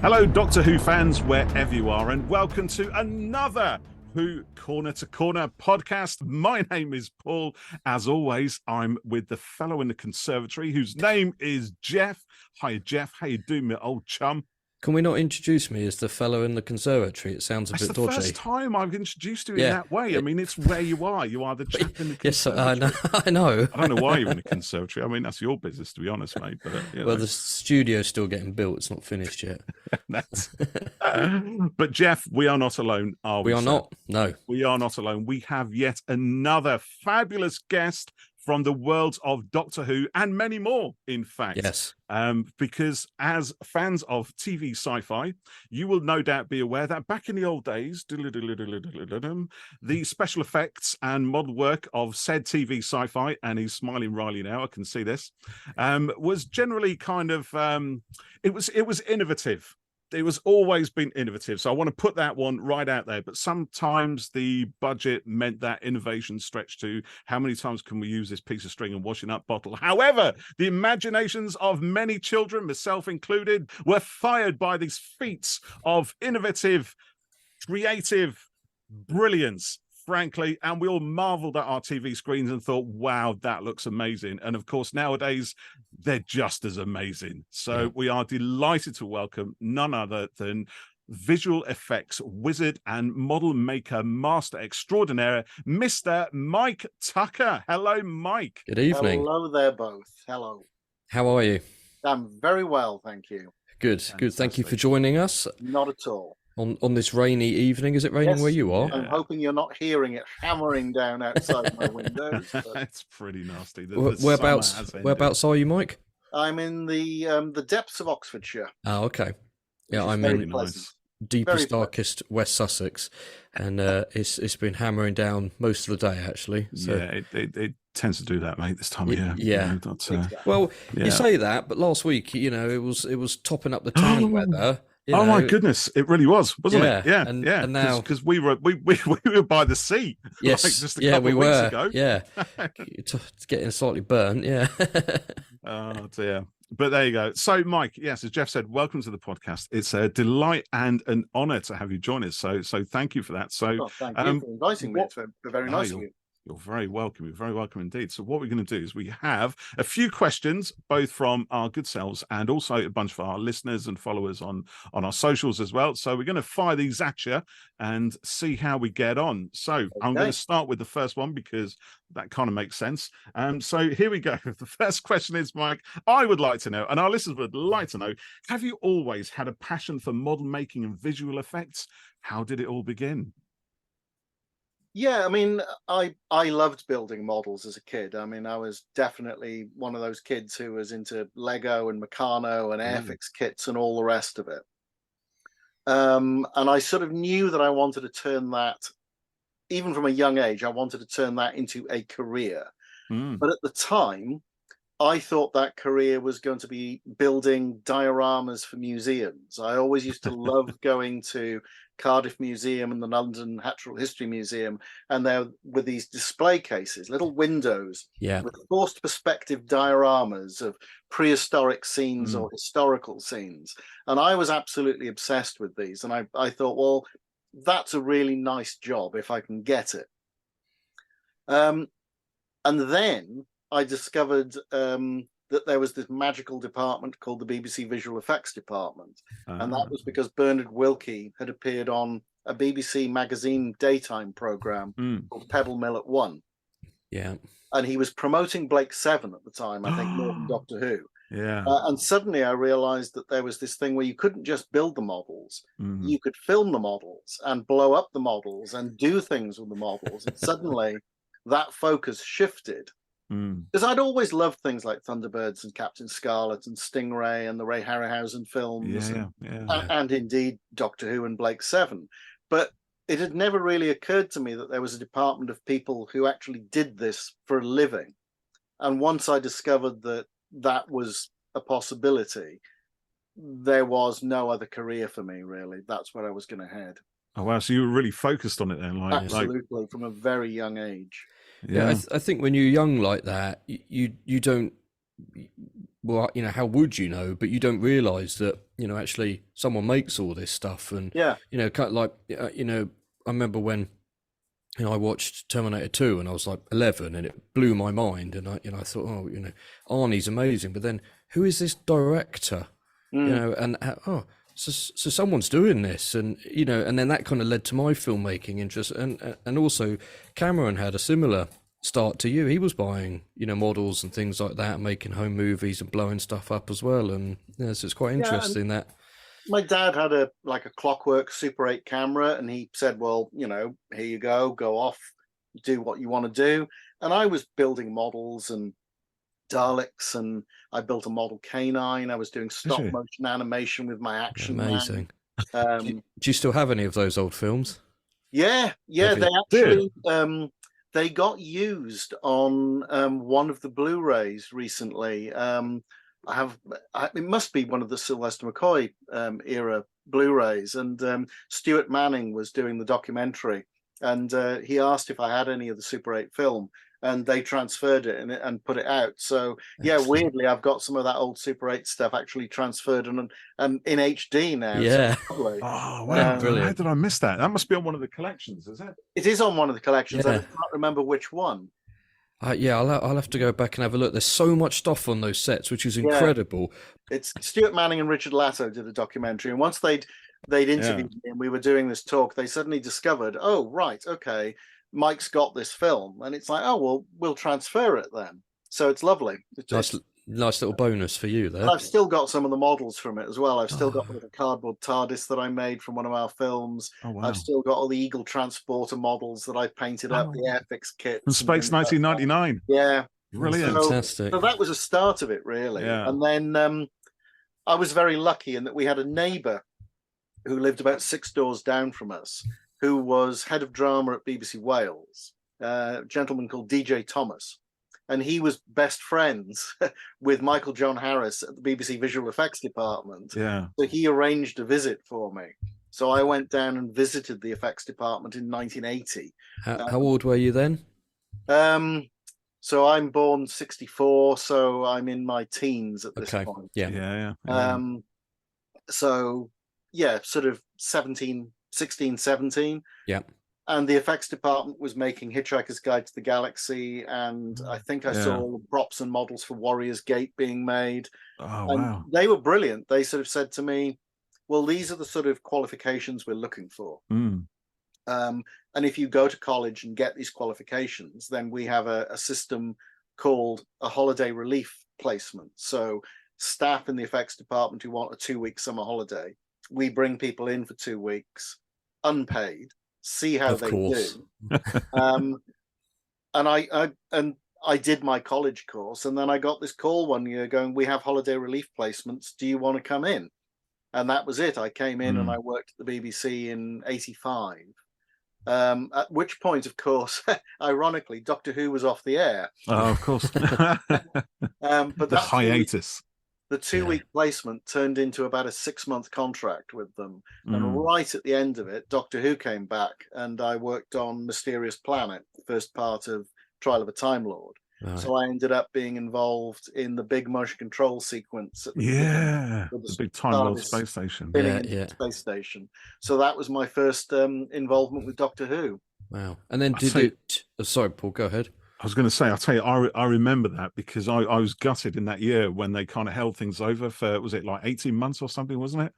Hello, Doctor Who fans, wherever you are, and welcome to another Who Corner to Corner podcast. My name is Paul. As always, I'm with the fellow in the conservatory whose name is Jeff. Hi, Jeff. How you doing, my old chum? Can we not introduce me as the fellow in the conservatory? It sounds a bit dodgy. It's the first time I've introduced you in that way. I mean, it's where you are. You are the chap in the conservatory. Yes, I know. I don't know why you're in the conservatory. I mean, that's your business, to be honest, mate. But, well, the studio's still getting built. It's not finished yet. But, Jeff, we are not alone, are we? We are not. No. We are not alone. We have yet another fabulous guest from the worlds of Doctor Who and many more, in fact. Yes. Because as fans of TV sci-fi, you will no doubt be aware that back in the old days, the special effects and model work of said TV sci-fi, and he's smiling wryly now, I can see this, was generally kind of, it was innovative. It was always been innovative. So I want to put that one right out there. But sometimes the budget meant that innovation stretched to how many times can we use this piece of string and washing up bottle. However, the imaginations of many children, myself included, were fired by these feats of innovative, creative brilliance, frankly, and we all marveled at our TV screens and thought, wow, that looks amazing. And of course, nowadays, they're just as amazing. So we are delighted to welcome none other than visual effects wizard and model maker master extraordinaire, Mr. Mike Tucker. Hello, Mike. Good evening. Hello there, both. Hello. How are you? I'm very well, thank you. Good, good. Thank you for joining us. Not at all. On this rainy evening. Is it raining where you are? I'm hoping you're not hearing it hammering down outside my windows. It's pretty nasty. Whereabouts are you, Mike? I'm in the depths of Oxfordshire. Oh, okay. Yeah, I'm in deepest, darkest West Sussex, and it's been hammering down most of the day, actually. So. Yeah, it tends to do that, mate, this time of year. Yeah. Well, you say that, but last week, it was topping up the tan weather. My goodness, it really was, wasn't it? Yeah, and now because we were by the sea. Yes, just a couple of weeks ago. Yeah, it's getting slightly burnt. Yeah. Oh dear. But there you go. So, Mike, yes, as Jeff said, welcome to the podcast. It's a delight and an honour to have you join us. So thank you for that. So, thank you for inviting me. It's very nice of you. You're very welcome. You're very welcome indeed. So what we're going to do is we have a few questions, both from our good selves and also a bunch of our listeners and followers on our socials as well. So we're going to fire these at you and see how we get on. So I'm going to start with the first one because that kind of makes sense. So here we go. The first question is, Mike, I would like to know, and our listeners would like to know, have you always had a passion for model making and visual effects? How did it all begin? Yeah, I mean, I loved building models as a kid. I mean, I was definitely one of those kids who was into Lego and Meccano and Airfix kits and all the rest of it. And I sort of knew that I wanted to turn that, even from a young age, I wanted to turn that into a career. But at the time, I thought that career was going to be building dioramas for museums. I always used to love going to Cardiff Museum and the London Natural History Museum, and there were these display cases, little windows with forced perspective dioramas of prehistoric scenes or historical scenes. And I was absolutely obsessed with these. And I thought, well, that's a really nice job if I can get it. And then I discovered that there was this magical department called the BBC Visual Effects Department. And that was because Bernard Wilkie had appeared on a BBC magazine daytime programme called Pebble Mill at 1. Yeah. And he was promoting Blake 7 at the time, I think, more than Doctor Who. Yeah. And suddenly I realised that there was this thing where you couldn't just build the models, you could film the models and blow up the models and do things with the models. And suddenly that focus shifted. Because I'd always loved things like Thunderbirds and Captain Scarlet and Stingray and the Ray Harryhausen films and indeed Doctor Who and Blake 7. But it had never really occurred to me that there was a department of people who actually did this for a living. And once I discovered that that was a possibility, there was no other career for me, really. That's where I was going to head. Oh, wow. So you were really focused on it then? Absolutely, from a very young age. Yeah, I think when you're young like that, you don't well, how would you know? But you don't realise that, actually someone makes all this stuff. And, kind of like, I remember when, I watched Terminator 2 and I was like 11 and it blew my mind. And I thought, oh, Arnie's amazing. But then who is this director? And so someone's doing this, and and then that kind of led to my filmmaking interest, and also Cameron had a similar start to you. He was buying models and things like that, making home movies and blowing stuff up as well, and so it's quite interesting that. My dad had a Clockwork Super 8 camera, and he said, well, here you go off, do what you want to do. And I was building models and Daleks, and I built a model canine. I was doing stop motion animation with my action. Amazing. Do you still have any of those old films? Yeah. They actually they got used on one of the Blu-rays recently. It must be one of the Sylvester McCoy era Blu-rays, and Stuart Manning was doing the documentary, and he asked if I had any of the Super 8 film, and they transferred it and put it out. So Excellent. Weirdly, I've got some of that old Super 8 stuff actually transferred and in HD now. Yeah. So oh wow! How did I miss that? That must be on one of the collections, is it? It is on one of the collections. Yeah. I can't remember which one. I'll have to go back and have a look. There's so much stuff on those sets, which is incredible. It's Stuart Manning and Richard Latto did a documentary, and once they'd interviewed me and we were doing this talk, they suddenly discovered, oh right, okay, Mike's got this film, and it's like, oh well, we'll transfer it then. So it's lovely. Nice little bonus for you there. I've still got some of the models from it as well. I've still got the cardboard TARDIS that I made from one of our films. Oh, wow. I've still got all the Eagle transporter models that I painted up, the Airfix kits. From Space 1999. Yeah. Brilliant. Fantastic. So that was a start of it, really. Yeah. And then I was very lucky in that we had a neighbour who lived about 6 doors down from us, who was head of drama at BBC Wales, a gentleman called DJ Thomas. And he was best friends with Michael John Harris at the BBC Visual Effects department. Yeah. So he arranged a visit for me. So I went down and visited the effects department in 1980. How old were you then? So I'm born 64, so I'm in my teens at this point. Yeah. So yeah, sort of 16, 17. Yeah. And the effects department was making Hitchhiker's Guide to the Galaxy, and I think I saw all the props and models for Warrior's Gate being made. Oh, and wow. They were brilliant. They sort of said to me, well, these are the sort of qualifications we're looking for. And if you go to college and get these qualifications, then we have a system called a holiday relief placement. So staff in the effects department who want a 2-week summer holiday, we bring people in for 2 weeks, unpaid, see how they do. And I did my college course, and then I got this call one year going, we have holiday relief placements, do you want to come in? And that was it. I came in and I worked at the BBC in 85. At which point, of course, ironically, Doctor Who was off the air. Oh, of course. But the hiatus. The 2-week placement turned into about a 6-month contract with them. And right at the end of it, Doctor Who came back, and I worked on Mysterious Planet, the first part of Trial of a Time Lord. Right. So I ended up being involved in the big motion control sequence. At the the big Time Lord space station. Space station. So that was my first involvement with Doctor Who. Wow. And then sorry, Paul, go ahead. I was going to say, I'll tell you, I remember that because I was gutted in that year when they kind of held things over for, was it like 18 months or something, wasn't it?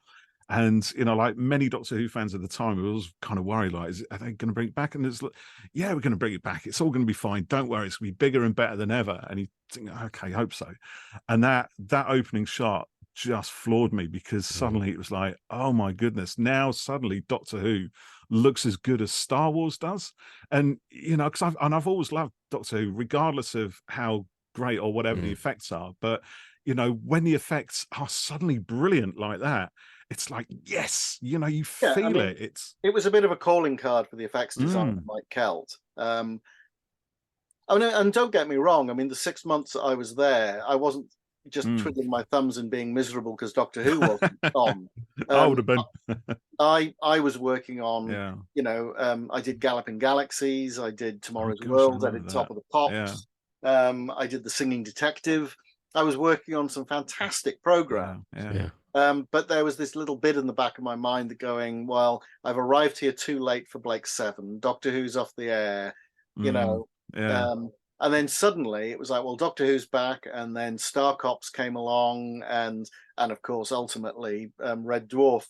And, like many Doctor Who fans at the time, we was kind of worried, like, are they going to bring it back? And it's like, yeah, we're going to bring it back. It's all going to be fine. Don't worry. It's going to be bigger and better than ever. And you think, okay, hope so. And that opening shot just floored me because suddenly it was like, oh my goodness, now suddenly Doctor Who looks as good as Star Wars does. And, because I've always loved Doctor Who, regardless of how great or whatever the effects are. But, when the effects are suddenly brilliant like that, it's like, yes, you feel it. It was a bit of a calling card for the effects designer, Mike Kelt. And don't get me wrong. The 6 months that I was there, I wasn't just twiddling my thumbs and being miserable because Doctor Who wasn't on. I would have been. I was working on, I did Galloping Galaxies, I did Tomorrow's World, I did Top of the Pops, I did The Singing Detective. I was working on some fantastic programs. But there was this little bit in the back of my mind that going, well, I've arrived here too late for Blake 7. Doctor Who's off the air, you know. And then suddenly it was like, well, Doctor Who's back, and then Star Cops came along, and of course, ultimately, Red Dwarf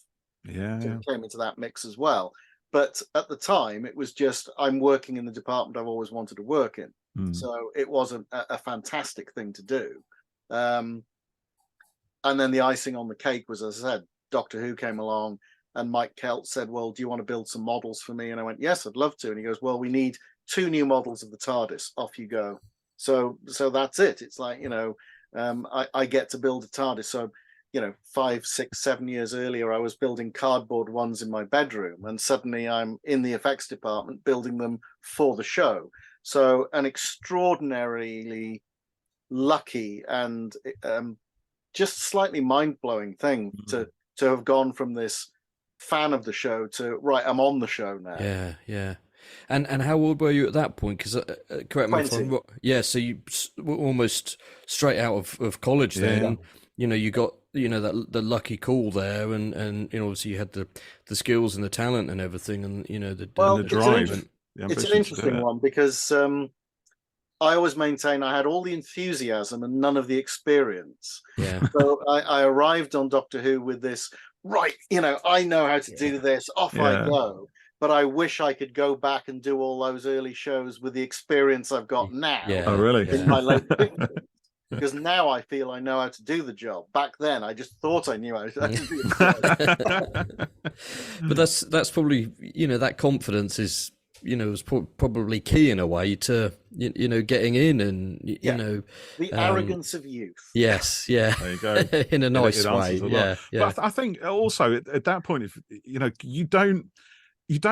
came into that mix as well. But at the time, it was just, I'm working in the department I've always wanted to work in. So it was a fantastic thing to do. And then the icing on the cake was, as I said, Doctor Who came along, and Mike Kelt said, well, do you want to build some models for me? And I went, yes, I'd love to. And he goes, well, we need 2 new models of the TARDIS. Off you go. So that's it. It's like, you know, I get to build a TARDIS. So, you know, 5, 6, 7 years earlier, I was building cardboard ones in my bedroom, and suddenly I'm in the effects department building them for the show. So an extraordinarily lucky and just slightly mind-blowing thing to have gone from this fan of the show to, right, I'm on the show now. Yeah. And how old were you at that point? Because correct me if I'm wrong. Yeah, so you were almost straight out of college then. You know, you got, you know, the lucky call there, and you know, obviously you had the skills and the talent and everything, and you know the drive. It's an interesting one because I always maintain I had all the enthusiasm and none of the experience. Yeah. So I arrived on Doctor Who with this, right, you know, I know how to do this, off I go. But I wish I could go back and do all those early shows with the experience I've got now. Oh, really? In my late 50s. Because now I feel I know how to do the job. Back then, I just thought I knew how to do the job. But that's probably, you know, that confidence is, you know, was probably key in a way to, you know, getting in and, you know. The arrogance of youth. Yes, yeah. There you go. In a nice way. Yeah. But I think also at that point, if you know, you don't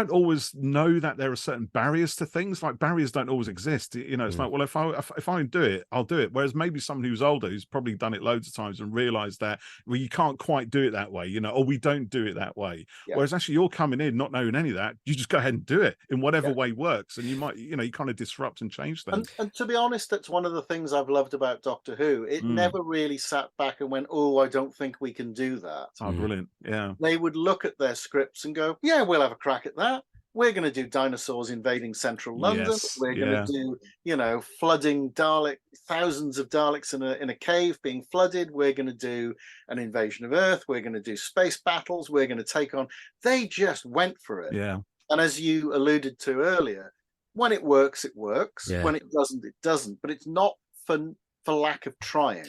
always know that there are certain barriers to things. Like barriers don't always exist. You know, it's like, well, if I do it, I'll do it. Whereas maybe someone who's older, who's probably done it loads of times and realized that, well, you can't quite do it that way, you know, or we don't do it that way. Whereas actually you're coming in not knowing any of that. You just go ahead and do it in whatever way works. And you might, you know, you kind of disrupt and change things. And to be honest, that's one of the things I've loved about Doctor Who. It never really sat back and went, oh, I don't think we can do that. Oh, brilliant. Yeah. They would look at their scripts and go, yeah, we'll have a crack at that. We're going to do dinosaurs invading central London. We're going to do, you know, flooding thousands of Daleks in a cave being flooded. We're going to do an invasion of Earth. We're going to do space battles. We're going to take on. They just went for it. Yeah. And as you alluded to earlier, when it works, it works. Yeah. When it doesn't, it doesn't. But it's not for lack of trying.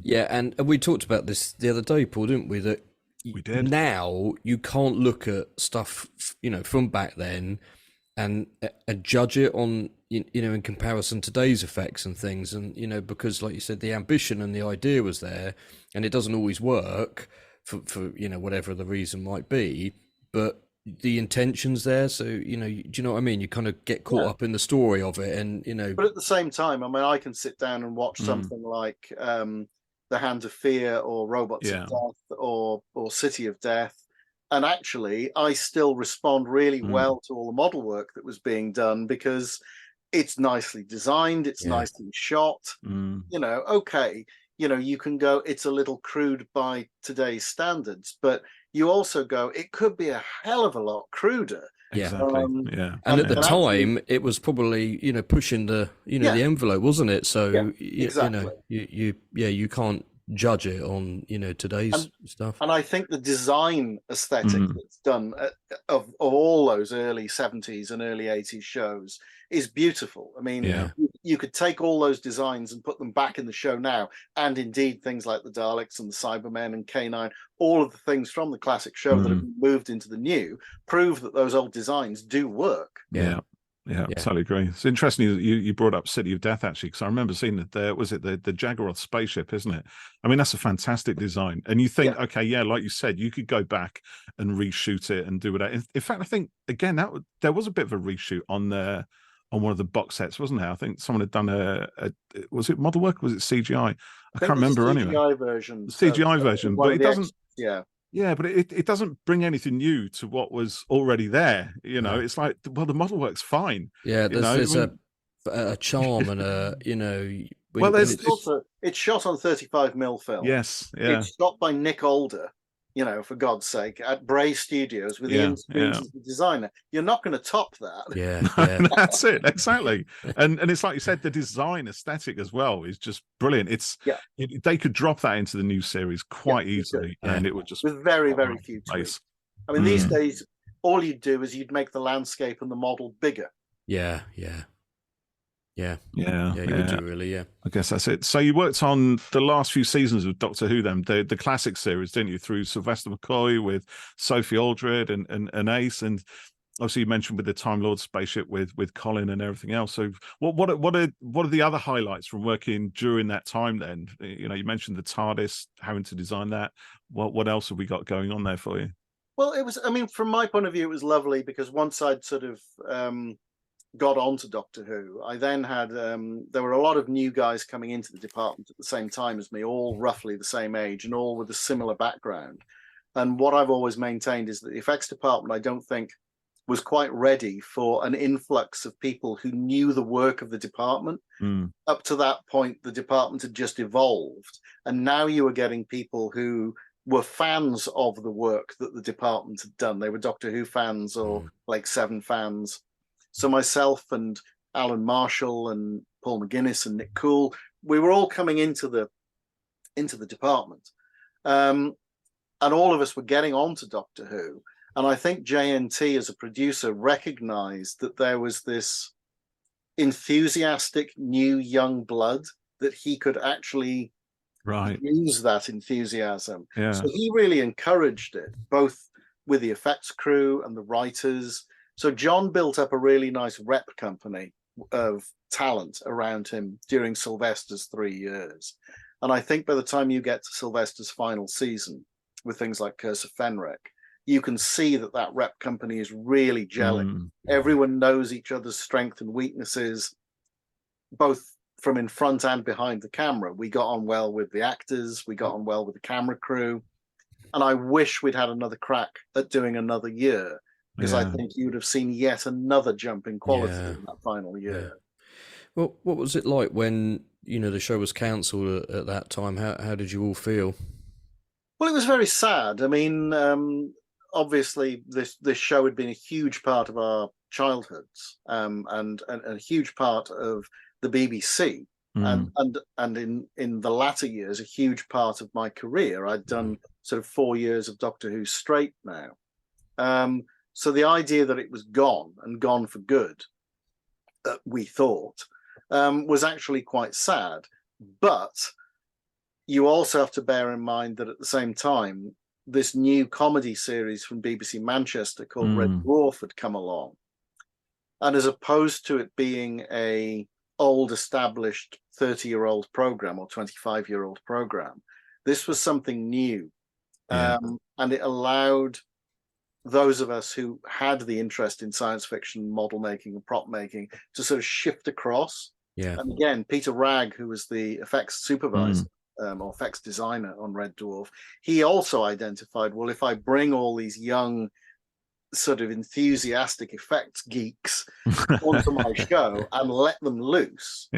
Yeah, and we talked about this the other day, Paul, didn't we? That we did. Now you can't look at stuff, you know, from back then and judge it on, you know, in comparison to today's effects and things. And, you know, because like you said, the ambition and the idea was there, and it doesn't always work for you know, whatever the reason might be, but the intention's there. So, you know, do you know what I mean? You kind of get caught up in the story of it, and, you know. But at the same time, I mean, I can sit down and watch something like The Hand of Fear or Robots of Death or City of Death, and actually I still respond really well to all the model work that was being done because it's nicely designed, it's nicely shot. You know, okay, you know, you can go, it's a little crude by today's standards, but you also go, it could be a hell of a lot cruder. Exactly. And at the time, it was probably, you know, pushing the, you know, the envelope, wasn't it? So exactly. you know, you can't judge it on, you know, today's stuff. And I think the design aesthetic that's done of all those early 70s and early 80s shows is beautiful. I mean, you could take all those designs and put them back in the show now, and indeed things like the Daleks and the Cybermen and K9, all of the things from the classic show that have been moved into the new, prove that those old designs do work. Yeah, totally agree. It's interesting you brought up City of Death, actually, because I remember seeing that there was the Jaguar spaceship, isn't it? I mean, that's a fantastic design. And you think, okay, like you said, you could go back and reshoot it and do whatever. In fact, I think again there was a bit of a reshoot on one of the box sets, wasn't there? I think someone had done was it model work? Or was it CGI? I can't remember anyway. CGI version. CGI version, but it doesn't. Yeah, but it doesn't bring anything new to what was already there. You know, it's like, well, the model works fine. Yeah, there's a charm and a, you know, Well, it's shot on 35mm film. Yes, yeah. It's shot by Nick Alder, for God's sake, at Bray Studios with Ian Screens as the designer. You're not going to top that. Yeah. That's it, exactly. And it's like you said, the design aesthetic as well is just brilliant. They could drop that into the new series quite easily, and it would just with very, very few tweaks. I mean, these days, all you'd do is you'd make the landscape and the model bigger. Yeah. You would do, really, yeah. I guess that's it. So you worked on the last few seasons of Doctor Who, then the classic series, didn't you? Through Sylvester McCoy with Sophie Aldred and Ace, and obviously you mentioned with the Time Lord spaceship with Colin and everything else. So what are the other highlights from working during that time? Then you mentioned the TARDIS, having to design that. What else have we got going on there for you? Well, it was. I mean, from my point of view, it was lovely because once I'd sort of got onto Doctor Who, I then had there were a lot of new guys coming into the department at the same time as me, all roughly the same age and all with a similar background. And what I've always maintained is that the effects department, I don't think, was quite ready for an influx of people who knew the work of the department. Up to that point, the department had just evolved, and now you were getting people who were fans of the work that the department had done. They were Doctor Who fans or like Seven fans. So myself and Alan Marshall and Paul McGuinness and Nick Cool, we were all coming into the department, and all of us were getting onto Doctor Who. And I think JNT, as a producer, recognised that there was this enthusiastic new young blood that he could actually use that enthusiasm. Yeah. So he really encouraged it, both with the effects crew and the writers. So John built up a really nice rep company of talent around him during Sylvester's 3 years. And I think by the time you get to Sylvester's final season with things like Curse of Fenric, you can see that rep company is really gelling. Everyone knows each other's strengths and weaknesses, both from in front and behind the camera. We got on well with the actors. We got on well with the camera crew. And I wish we'd had another crack at doing another year, because I think you would have seen yet another jump in quality in that final year. Yeah. Well, what was it like when, the show was cancelled at that time? How did you all feel? Well, it was very sad. I mean, obviously this show had been a huge part of our childhoods, and a huge part of the BBC. And in the latter years, a huge part of my career. I'd done sort of 4 years of Doctor Who straight now. So the idea that it was gone and gone for good, we thought, was actually quite sad. But you also have to bear in mind that at the same time, this new comedy series from BBC Manchester called Red Dwarf had come along. And as opposed to it being a old established 30-year-old program or 25-year-old program, this was something new. And it allowed those of us who had the interest in science fiction, model making and prop making to sort of shift across. Yeah. And again, Peter Ragg, who was the effects supervisor or effects designer on Red Dwarf, he also identified, well, if I bring all these young sort of enthusiastic effects geeks onto my show and let them loose,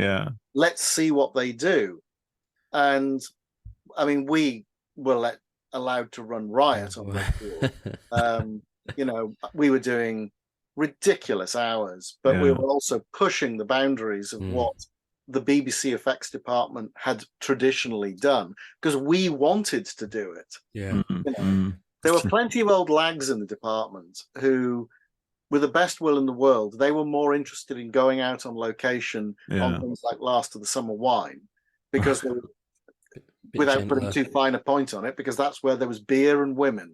let's see what they do. And I mean, we were allowed to run riot on Red Dwarf. We were doing ridiculous hours, but we were also pushing the boundaries of what the BBC effects department had traditionally done, because we wanted to do it. There were plenty of old lags in the department who, with the best will in the world, they were more interested in going out on location on things like Last of the Summer Wine, because they were, without putting too fine a point on it, because that's where there was beer and women.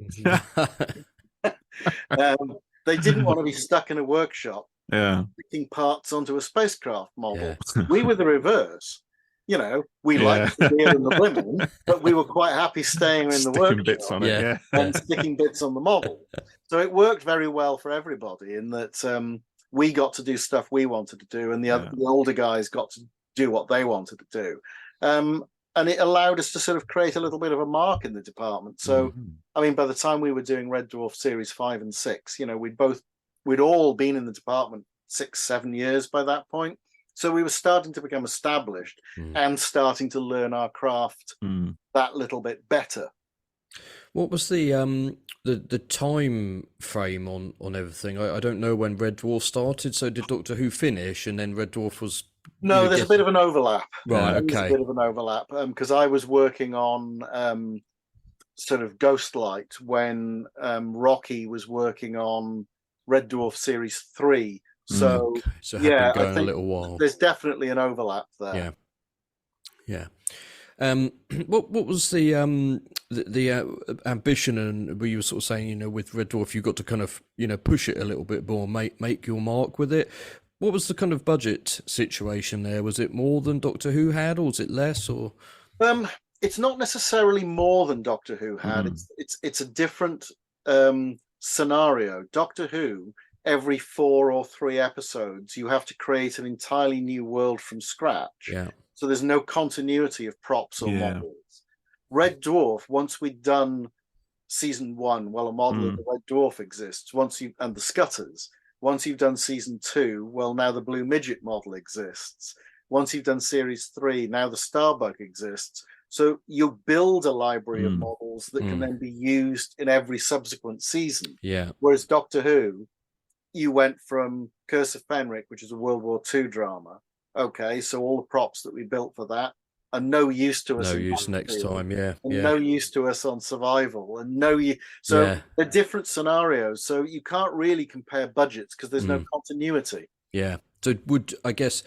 They didn't want to be stuck in a workshop picking parts onto a spacecraft model. We were the reverse. We liked the beer and the women, but we were quite happy staying in the workshop bits on it, and sticking bits on the model. So it worked very well for everybody in that we got to do stuff we wanted to do, and the older guys got to do what they wanted to do. And it allowed us to sort of create a little bit of a mark in the department. So, I mean, by the time we were doing Red Dwarf Series 5 and 6, we'd all been in the department 6-7 years by that point. So we were starting to become established and starting to learn our craft that little bit better. What was the time frame on everything? I don't know when Red Dwarf started. So did Doctor Who finish, and then Red Dwarf was? No, there's a bit of an overlap. Right. Okay. There's a bit of an overlap because I was working on sort of Ghostlight when Rocky was working on Red Dwarf Series 3. So so it had been going a little while. There's definitely an overlap there. Yeah. What was the ambition, and where you were sort of saying, with Red Dwarf, you got to kind of, push it a little bit more, make your mark with it. What was the kind of budget situation there? Was it more than Doctor Who had, or was it less? Or it's not necessarily more than Doctor Who had. It's a different scenario. Doctor Who, every 4 or 3 episodes, you have to create an entirely new world from scratch. Yeah. So there's no continuity of props or models. Red Dwarf, once we'd done season 1, well, a model of the Red Dwarf exists. And the Scutters. Once you've done season 2, well, now the Blue Midget model exists. Once you've done series 3, now the Starbug exists. So you build a library of models that can then be used in every subsequent season. Yeah. Whereas Doctor Who, you went from Curse of Fenric, which is a World War II drama. Okay, so all the props that we built for that are no use to us. No use next time, yeah. No use to us on Survival, and they're different scenarios. So you can't really compare budgets because there's no continuity. Yeah. So I guess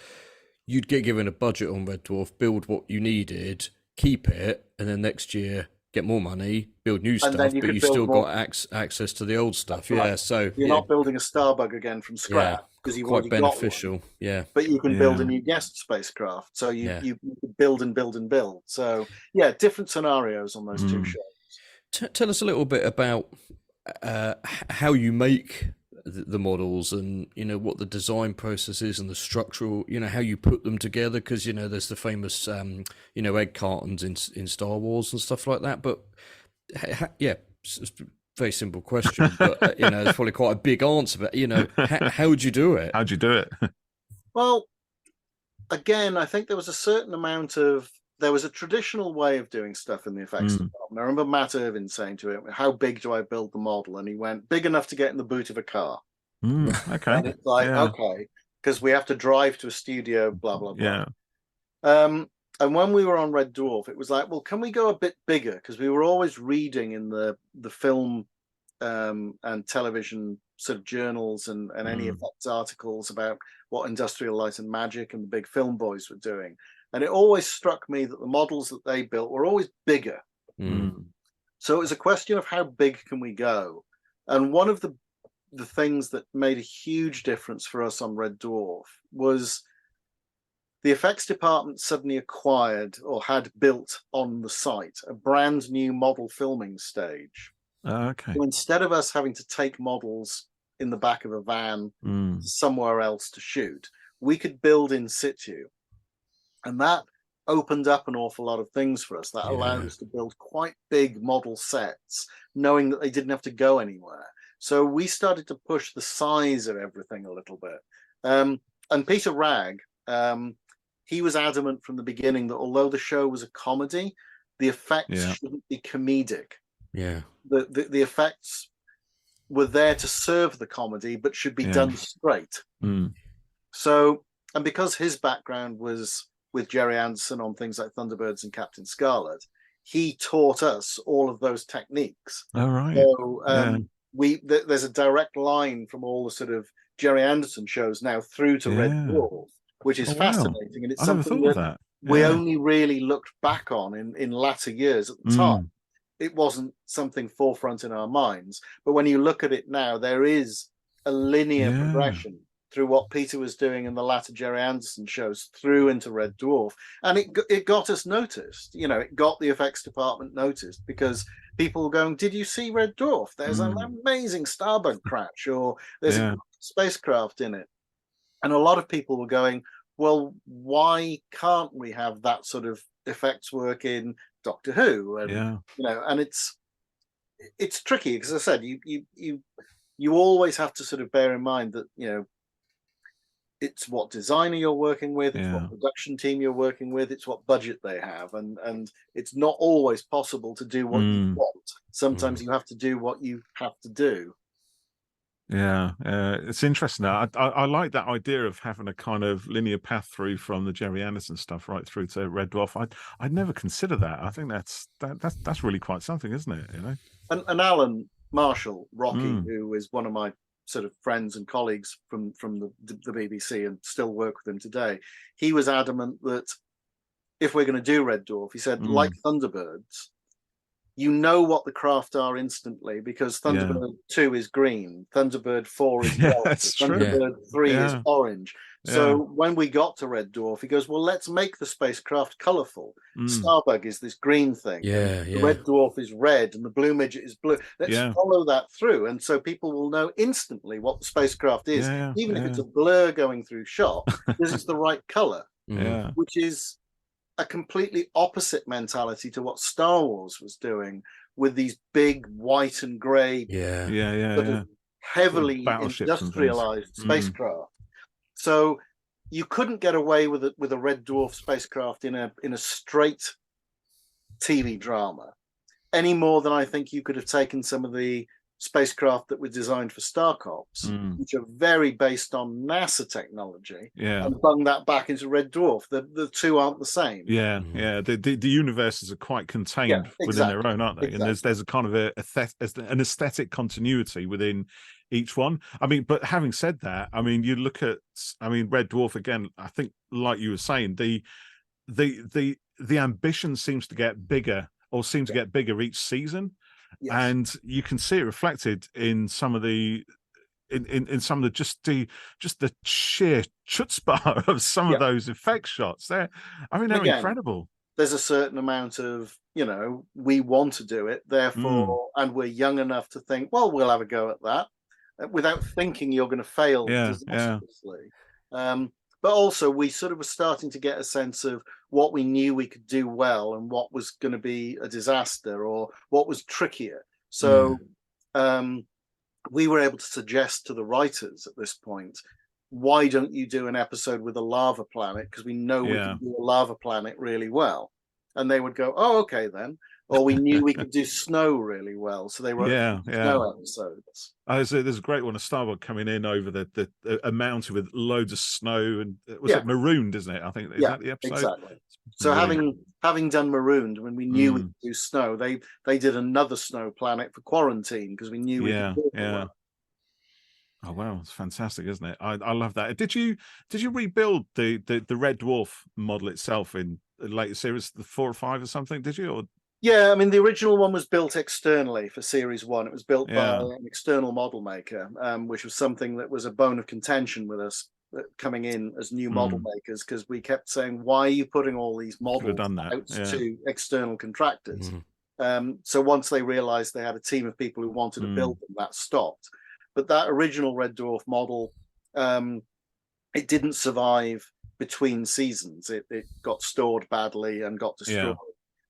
you'd get given a budget on Red Dwarf, build what you needed, keep it, and then next year get more money, build new stuff, but you still got access to the old stuff. Right. Yeah, so you're not building a Starbug again from scratch because you've quite beneficial. Yeah, but you can build a new guest spacecraft, so you build and build and build. So different scenarios on those two shows. Tell us a little bit about how you make the models, and what the design process is, and the structural, how you put them together, because there's the famous egg cartons in Star Wars and stuff like that. But it's a very simple question, but it's probably quite a big answer. But how would you do it? How'd you do it? Well, again, I think there was a certain amount of there was a traditional way of doing stuff in the effects department. I remember Matt Irvin saying to him, "How big do I build the model?" And he went, "Big enough to get in the boot of a car." Okay. And it's like, okay, because we have to drive to a studio, blah, blah, blah. Yeah. And when we were on Red Dwarf, it was like, well, can we go a bit bigger? Because we were always reading in the film and television sort of journals and any effects articles about what Industrial Light and Magic and the big film boys were doing. And it always struck me that the models that they built were always bigger. So it was a question of how big can we go? And one of the things that made a huge difference for us on Red Dwarf was the effects department suddenly acquired or had built on the site a brand new model filming stage. Okay. So instead of us having to take models in the back of a van somewhere else to shoot, we could build in situ. And that opened up an awful lot of things for us. That allowed us to build quite big model sets, knowing that they didn't have to go anywhere. So we started to push the size of everything a little bit. And Peter Ragg, he was adamant from the beginning that although the show was a comedy, the effects shouldn't be comedic. Yeah. The effects were there to serve the comedy, but should be done straight. So, and because his background was with Jerry Anderson on things like Thunderbirds and Captain Scarlet, he taught us all of those techniques. All right. So there's a direct line from all the sort of Jerry Anderson shows now through to Red Dwarf, which is fascinating. And it's something that we only really looked back on in latter years. At the time, it wasn't something forefront in our minds. But when you look at it now, there is a linear progression through what Peter was doing in the latter Jerry Anderson shows through into Red Dwarf. And it got us noticed. It got the effects department noticed because people were going, "Did you see Red Dwarf? There's an amazing Starbug crash, or there's a spacecraft in it." And a lot of people were going, "Well, why can't we have that sort of effects work in Doctor Who?" And and it's tricky because, as I said, you always have to sort of bear in mind that It's what designer you're working with, it's Yeah. what production team you're working with, it's what budget they have, and it's not always possible to do what you want. Sometimes you have to do what you have to do. Yeah, it's interesting. I like that idea of having a kind of linear path through from the Jerry Anderson stuff right through to Red Dwarf. I'd never consider that. I think that's really quite something, isn't it? You know. And Alan Marshall, Rocky, who is one of my sort of friends and colleagues from the BBC and still work with him today, he was adamant that if we're going to do Red Dwarf, he said, like Thunderbirds, you know what the craft are instantly, because Thunderbird 2 is green, Thunderbird 4 is yellow, Thunderbird 3 is orange. So when we got to Red Dwarf, he goes, well, let's make the spacecraft colourful. Starbug is this green thing. The Red Dwarf is red and the Blue Midget is blue. Let's follow that through. And so people will know instantly what the spacecraft is, even if it's a blur going through shot, because it's the right colour, which is a completely opposite mentality to what Star Wars was doing with these big white and grey, heavily industrialized spacecraft. So you couldn't get away with a Red Dwarf spacecraft in a straight TV drama any more than I think you could have taken some of the spacecraft that were designed for Star Cops, which are very based on NASA technology, and bung that back into Red Dwarf. The two aren't the same. The universes are quite contained within their own, aren't they? And there's a kind of an aesthetic continuity within each one. I mean, but having said that, I mean, you look at, Red Dwarf again. I think, like you were saying, the ambition seems to get bigger, or seem to get bigger each season. Yes. And you can see it reflected in some of the in some of the just the sheer chutzpah of some of those effect shots. They're incredible. There's a certain amount of, we want to do it, therefore, and we're young enough to think, well, we'll have a go at that, without thinking you're going to fail disastrously. But also, we sort of were starting to get a sense of what we knew we could do well and what was going to be a disaster or what was trickier. So we were able to suggest to the writers at this point, why don't you do an episode with a lava planet? Because we know we can do a lava planet really well. And they would go, oh, okay, then. Or we knew we could do snow really well, so they wrote snow episodes. There's a great one of Starbuck coming in over a mountain with loads of snow, and was it Marooned, isn't it? I think is that the episode. Exactly. So having done Marooned, when we knew we could do snow, they did another snow planet for Quarantine, because we knew we could do it well. Oh wow, it's fantastic, isn't it? I love that. Did you rebuild the Red Dwarf model itself in the later series, the 4 or 5 or something? Did you? Or yeah, I mean, the original one was built externally for Series 1. It was built by an external model maker, which was something that was a bone of contention with us coming in as new model makers, because we kept saying, why are you putting all these models out to external contractors? So once they realized they had a team of people who wanted to build them, that stopped. But that original Red Dwarf model, it didn't survive between seasons. It got stored badly and got destroyed.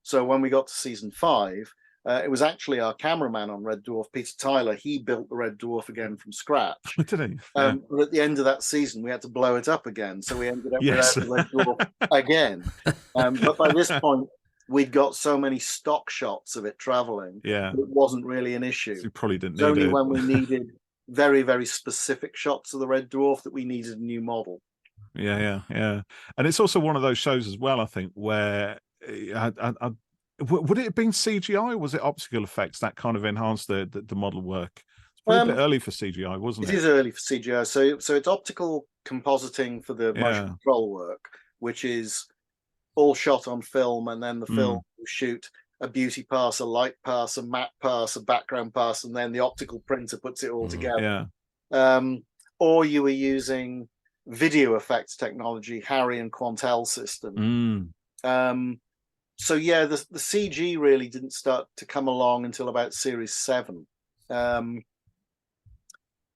So when we got to season 5, it was actually our cameraman on Red Dwarf, Peter Tyler. He built the Red Dwarf again from scratch. Did he? But at the end of that season, we had to blow it up again. So we ended up without the Red Dwarf again. But by this point, we'd got so many stock shots of it traveling. It wasn't really an issue. So you probably didn't need it. Only when we needed very, very specific shots of the Red Dwarf that we needed a new model. Yeah. And it's also one of those shows as well, I think, where would it have been CGI, or was it optical effects that kind of enhanced the model work? It's probably a bit early for CGI, wasn't it? It is early for CGI. So it's optical compositing for the motion control work, which is all shot on film, and then the film will shoot a beauty pass, a light pass, a matte pass, a background pass, and then the optical printer puts it all together. Or you were using video effects technology, Harry and Quantel system. So the CG really didn't start to come along until about Series 7, and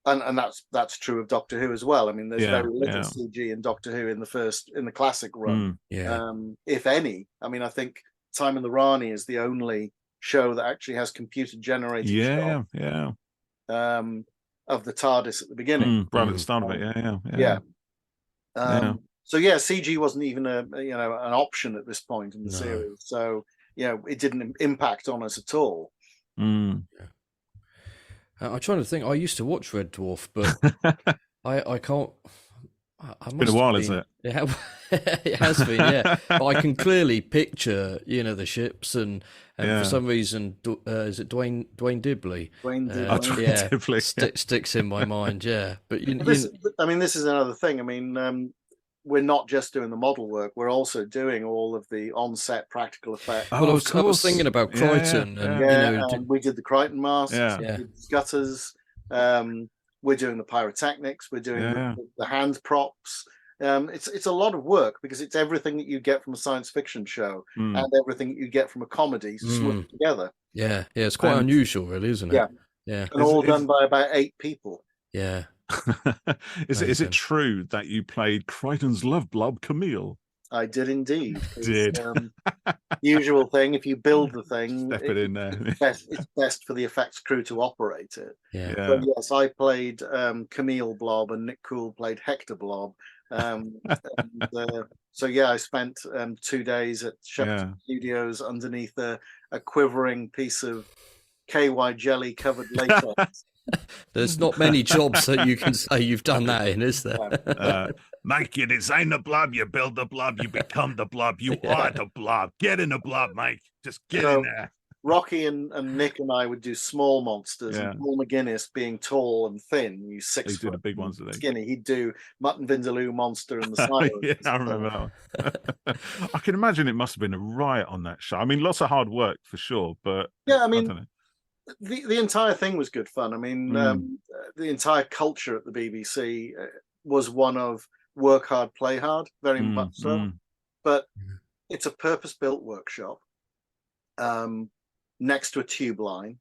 that's true of Doctor Who as well. I mean, there's very little CG in Doctor Who in the classic run, if any. I mean, I think Time and the Rani is the only show that actually has computer generated shot of the TARDIS at the beginning, right at the start of it. So yeah, CG wasn't even an option at this point in the series. So it didn't impact on us at all. Mm. I'm trying to think. I used to watch Red Dwarf, but I can't. It's been a while, isn't it? It has been, yeah. But I can clearly picture, the ships, and for some reason, is it Dwayne Dibley? Dwayne Dibley sticks in my mind, yeah. But this is another thing. I mean, we're not just doing the model work; we're also doing all of the on-set practical effects. Well, I was thinking about Crichton, and we did the Crichton masks, we did the gutters. We're doing the pyrotechnics. We're doing the hand props. It's a lot of work because it's everything that you get from a science fiction show and everything that you get from a comedy smushed together. Yeah, it's quite unusual, really, isn't it? Yeah. And all done by about 8 people. Yeah. Is it true that you played Crichton's love blob, Camille? I did indeed. Usual thing. If you build the thing, step it in there. It's best for the effects crew to operate it. Yeah. So yes, I played Camille Blob, and Nick Cool played Hector Blob. So yeah, I spent 2 days at Shepherd Studios underneath a quivering piece of KY jelly covered latex. There's not many jobs that you can say you've done that in, is there? Mike, you design the blob, you build the blob, you become the blob, you are the blob. Get in the blob, Mike. Just get in there. Rocky and Nick and I would do small monsters, and Paul McGuinness, being tall and thin, you 6 foot, do the big ones, skinny. He'd do Mutton Vindaloo monster and the Sirens. Yeah, I remember that one. I can imagine it must have been a riot on that show. I mean, lots of hard work for sure, but yeah, I don't mean, know. The entire thing was good fun. I mean, the entire culture at the BBC was one of work hard, play hard, very much so. But it's a purpose-built workshop next to a tube line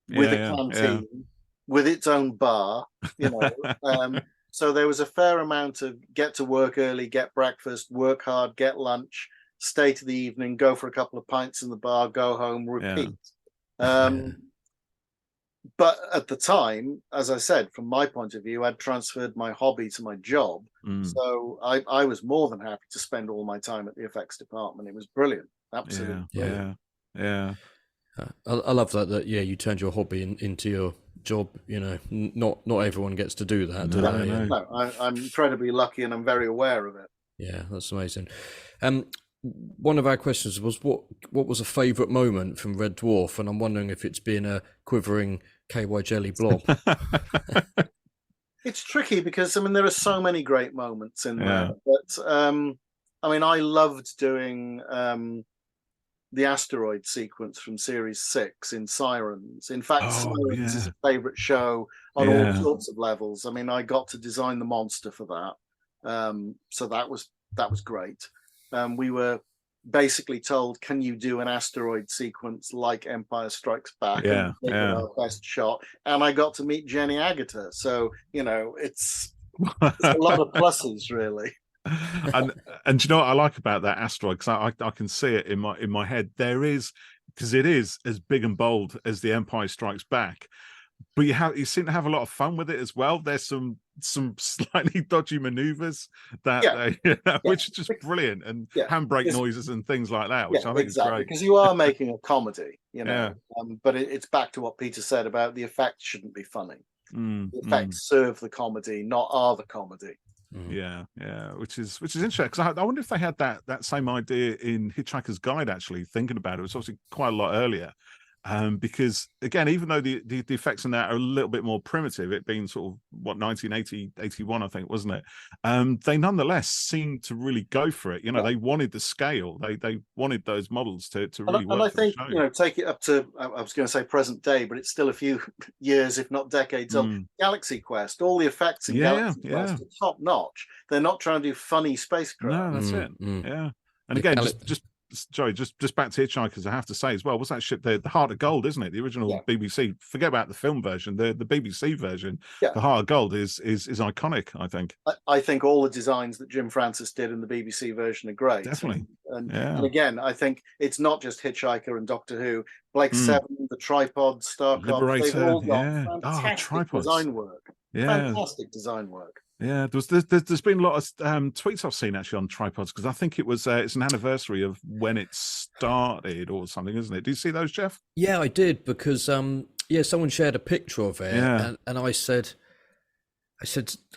with a canteen with its own bar. So there was a fair amount of get to work early, get breakfast, work hard, get lunch, stay to the evening, go for a couple of pints in the bar, go home, repeat. But at the time, as I said, from my point of view, I'd transferred my hobby to my job. So I was more than happy to spend all my time at the effects department. It was brilliant. Absolutely. Yeah. I love that you turned your hobby into your job. Not everyone gets to do that. No, I'm incredibly lucky, and I'm very aware of it. Yeah, that's amazing. One of our questions was what was a favourite moment from Red Dwarf, and I'm wondering if it's been a quivering KY jelly blob. It's tricky because there are so many great moments in there, but I loved doing the asteroid sequence from series 6 in Sirens. In fact, Sirens is a favourite show on all sorts of levels. I got to design the monster for that, so that was great. We were basically told, can you do an asteroid sequence like Empire Strikes Back? Our best shot. And I got to meet Jenny Agutter. So, it's a lot of pluses, really. and do you know what I like about that asteroid? Because I can see it in my head. There is, because it is as big and bold as the Empire Strikes Back, but you seem to have a lot of fun with it as well. There's some slightly dodgy maneuvers which is just brilliant, and handbrake noises and things like that, which I think is great. Because you are making a comedy, but it's back to what Peter said about the effects shouldn't be funny. The effects serve the comedy, not are the comedy. Which is interesting, because I wonder if they had that same idea in Hitchhiker's Guide. Actually, thinking about it, was obviously quite a lot earlier. Because again, even though the effects in that are a little bit more primitive, it being sort of 1980, 81, I think, wasn't it? They nonetheless seemed to really go for it. They wanted the scale. They wanted those models to really work. And I think take it up to, I was going to say present day, but it's still a few years, if not decades, on Galaxy Quest. All the effects in Galaxy Quest are top notch. They're not trying to do funny spacecraft. No, that's it. Yeah, and again, Joey, just back to Hitchhikers, I have to say as well, was that ship the Heart of Gold, isn't it? The original BBC. Forget about the film version. The BBC version, the Heart of Gold is iconic, I think. I think all the designs that Jim Francis did in the BBC version are great. Definitely. And again, I think it's not just Hitchhiker and Doctor Who. Blake Seven, the Tripod, Starcraft, they've all got fantastic design work. Fantastic design work. Yeah, there's been a lot of tweets I've seen actually on tripods, because I think it's an anniversary of when it started or something, isn't it? Do you see those, Jeff? Yeah, I did, because someone shared a picture of it, and I said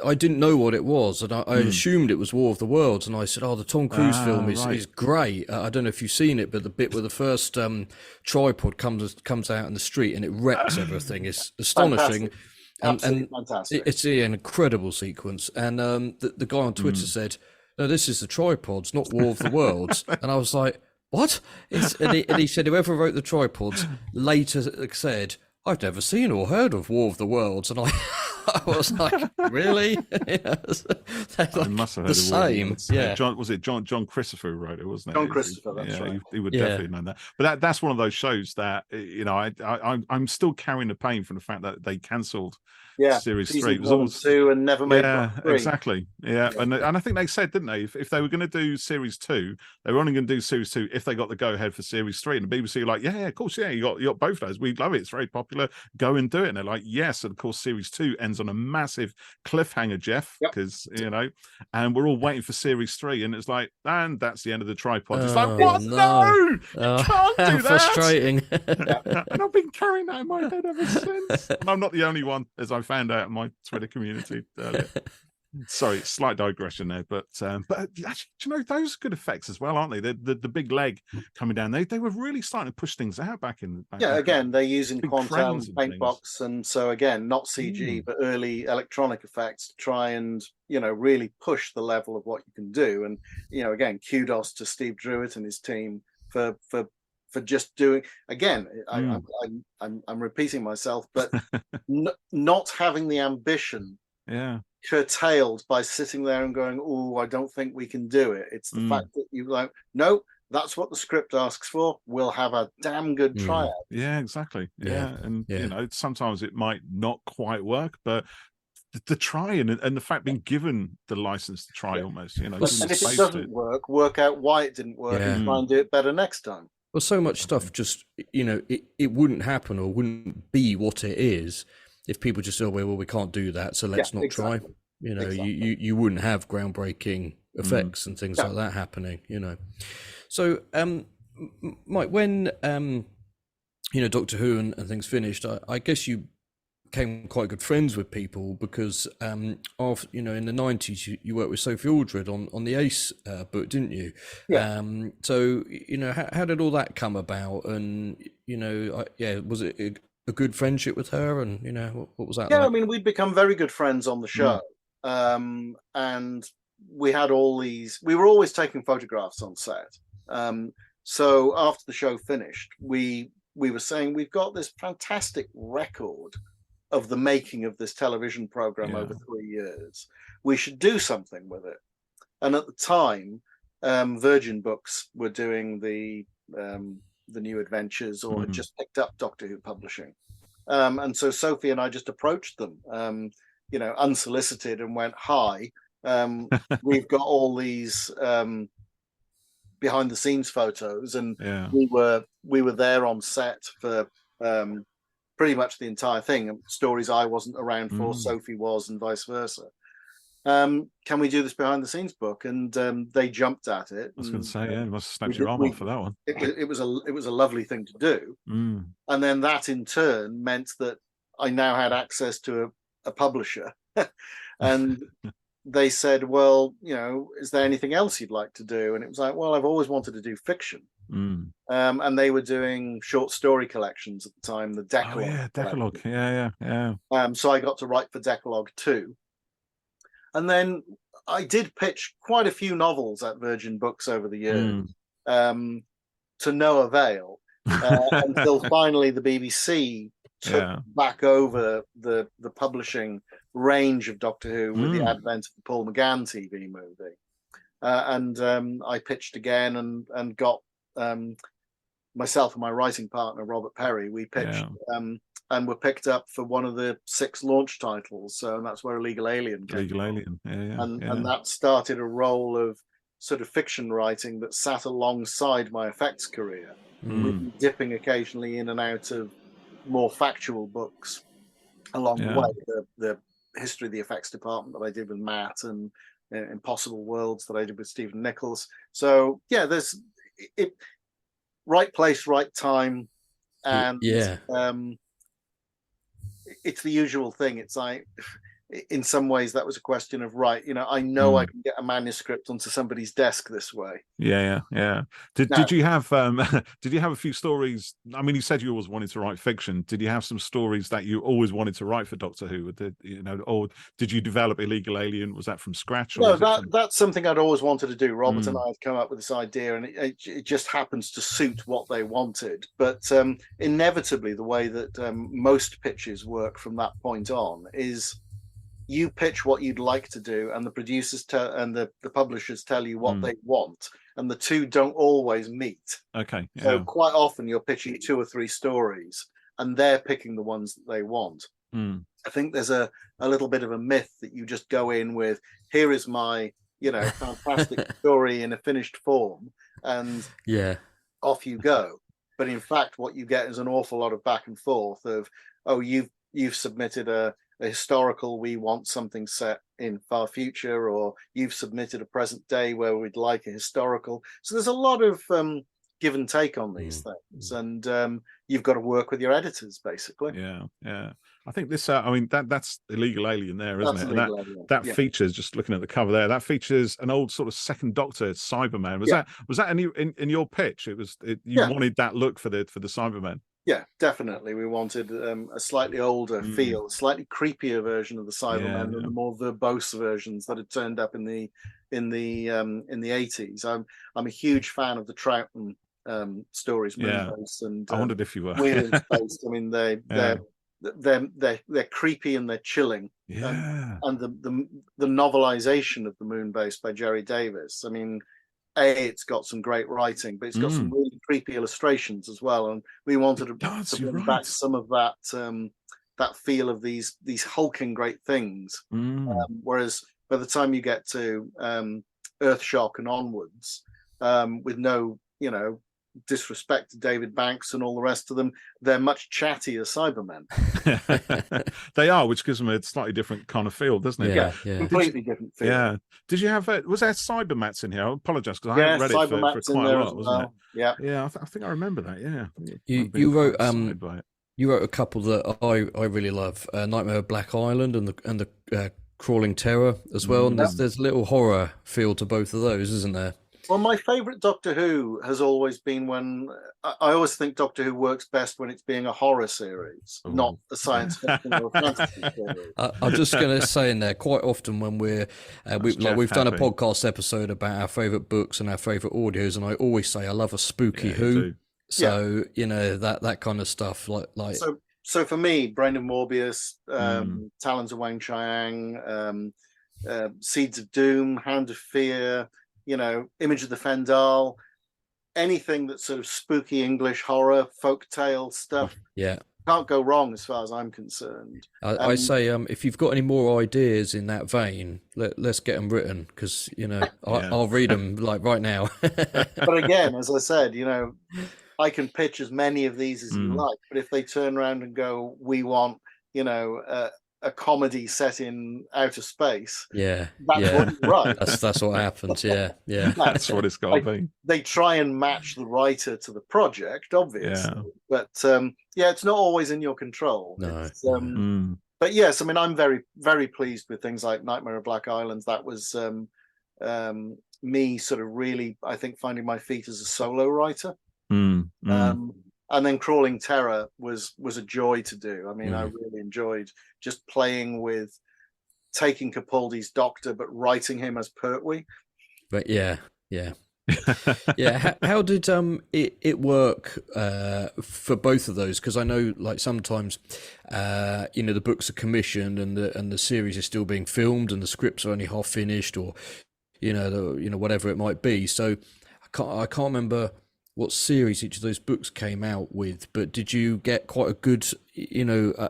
I didn't know what it was, and I assumed it was War of the Worlds, and I said, the Tom Cruise film is great. I don't know if you've seen it, but the bit where the first tripod comes out in the street and it wrecks everything is astonishing. Fantastic. Absolutely fantastic. It's an incredible sequence. And the guy on Twitter said, "No, this is the tripods, not War of the Worlds." And I was like, "What?" And he said, "Whoever wrote the tripods later said, I've never seen or heard of War of the Worlds." And I was like, "Really?" I must have heard the same. Yeah. John Christopher who wrote it, wasn't it? John Christopher, that's right. He would definitely know that. But that's one of those shows that, I'm still carrying the pain from the fact that they cancelled series 3. It was all 2 and never made 3. Exactly. Yeah. And I think they said, didn't they, if they were going to do series 2, they were only going to do series 2 if they got the go ahead for series 3. And the BBC were like, yeah, of course, you got both of those. We love it. It's very popular. Go and do it. And they're like, yes. And of course, series 2 ends on a massive cliffhanger, Jeff, because and we're all waiting for series 3, and it's like, and that's the end of the tripod. It's like, what? No, you can't do that. Frustrating. And I've been carrying that in my head ever since. And I'm not the only one, as I found out in my Twitter community earlier. Sorry, slight digression there, but actually, those are good effects as well, aren't they? The big leg coming down, they were really starting to push things out back in. Again, they're using Quantum Paintbox, and so again, not CG, but early electronic effects to try and really push the level of what you can do. And again, kudos to Steve Druitt and his team for just doing. Again, I'm repeating myself, but not having the ambition. Yeah. Curtailed by sitting there and going, "Oh, I don't think we can do it." It's the fact that you like, no, that's what the script asks for. We'll have a damn good tryout. Yeah, exactly. Yeah. And sometimes it might not quite work, but the try and the fact being given the license to try almost, and if it doesn't work out why it didn't work and try and do it better next time. Well, so much stuff just it wouldn't happen or wouldn't be what it is if people just say, well, we can't do that, so let's not try. You wouldn't have groundbreaking effects and things like that happening. So Mike, when Doctor Who and things finished, I guess you became quite good friends with people, because in the 90s you worked with Sophie Aldred on the Ace book, didn't you? So how did all that come about? And was it a good friendship with her? And what was that like? I mean, we'd become very good friends on the show. And we had we were always taking photographs on set. So after the show finished, we were saying, we've got this fantastic record of the making of this television program over 3 years. We should do something with it. And at the time, Virgin Books were doing the New Adventures, or had just picked up Doctor Who publishing. And so Sophie and I just approached them, unsolicited, and went, "Hi, we've got all these behind the scenes photos," and we were there on set for pretty much the entire thing. Stories I wasn't around for, Sophie was, and vice versa. Can we do this behind the scenes book? And they jumped at it. I was going to say, you must have snapped your arm off for that one. It was a lovely thing to do. And then that in turn meant that I now had access to a publisher. And they said, well, is there anything else you'd like to do? And it was like, well, I've always wanted to do fiction. And they were doing short story collections at the time, the Decalogue. Oh, yeah, Decalogue. Yeah. So I got to write for Decalogue too. And then I did pitch quite a few novels at Virgin Books over the years, to no avail, until finally the BBC took back over the publishing range of Doctor Who with the advent of the Paul McGann TV movie. And I pitched again and got myself and my writing partner, Robert Perry, we pitched and were picked up for one of the 6 launch titles. So and that's where Illegal Alien came from. Alien, And that started a role of sort of fiction writing that sat alongside my effects career, with dipping occasionally in and out of more factual books along the way. The history of the effects department that I did with Matt, and Impossible Worlds that I did with Stephen Nichols. So yeah, there's it, right place, right time, and it's the usual thing. It's like, in some ways, that was a question of, right, I know I can get a manuscript onto somebody's desk this way. Yeah. Did you have did you have a few stories? I mean, you said you always wanted to write fiction. Did you have some stories that you always wanted to write for Doctor Who? Or did you develop Illegal Alien? Was that from scratch? Or no, that's something I'd always wanted to do. Robert and I had come up with this idea, and it just happens to suit what they wanted. But inevitably, the way that most pitches work from that point on is, you pitch what you'd like to do, and the producers and the publishers tell you what they want, and the two don't always meet. Okay. Yeah. So quite often you're pitching 2 or 3 stories, and they're picking the ones that they want. I think there's a little bit of a myth that you just go in with, here is my fantastic story in a finished form, and off you go. But in fact, what you get is an awful lot of back and forth of, oh, you've submitted a historical, we want something set in far future, or you've submitted a present day where we'd like a historical. So there's a lot of give and take on these things, and you've got to work with your editors, basically. Yeah. I think this, that's Illegal Alien there, isn't it? And that features, just looking at the cover there, that features an old sort of second Doctor Cyberman. Was that in your pitch? You wanted that look for the Cyberman? Yeah, definitely. We wanted a slightly older feel, a slightly creepier version of the Cybermen than the more verbose versions that had turned up in the 80s. I'm a huge fan of the Troughton stories, Moonbase, and I wondered if you were. Based. I mean, they're creepy and they're chilling. And the novelization of the Moonbase by Jerry Davis. I mean, it's got some great writing, but it's got some really creepy illustrations as well, and we wanted to bring back some of that that feel of these hulking great things. Whereas by the time you get to Earthshock and onwards, with no disrespect to David Banks and all the rest of them, they're much chattier Cybermen. They are, which gives them a slightly different kind of feel, doesn't it? Yeah. Completely different feel. Yeah. Did you have was there Cybermats in here? I apologise because I haven't read it for quite a lot, wasn't it? Yeah. I think I remember that. Yeah. You wrote you wrote a couple that I really love, Nightmare of Black Island and the Crawling Terror as well. And there's a little horror feel to both of those, isn't there? Well, my favourite Doctor Who has always been when I always think Doctor Who works best when it's being a horror series, not a science fiction or a fantasy series. I'm just going to say in there, quite often when we've done a podcast episode about our favourite books and our favourite audios, and I always say I love a spooky Who. So that kind of stuff. Like So for me, Brain of Morbius, Talons of Wang Chiang, Seeds of Doom, Hound of Fear, Image of the Fendal, anything that's sort of spooky English horror, folktale stuff. Can't go wrong as far as I'm concerned. I say, if you've got any more ideas in that vein, let's get them written, because I'll read them like right now. But again, as I said, I can pitch as many of these as you like, but if they turn around and go, we want, a comedy set in outer space. That's what you write. That's what happens. Yeah. That's what it's got to be. They try and match the writer to the project, obviously, but it's not always in your control. No. But yes, I mean, I'm very, very pleased with things like Nightmare of Black Island. That was me sort of really, I think, finding my feet as a solo writer. And then Crawling Terror was a joy to do. I mean, I really enjoyed just playing with taking Capaldi's Doctor, but writing him as Pertwee. But yeah. How did it work for both of those? Because I know, like, sometimes the books are commissioned and the series is still being filmed and the scripts are only half finished, or whatever it might be. So I can't remember what series each of those books came out with, but did you get quite a good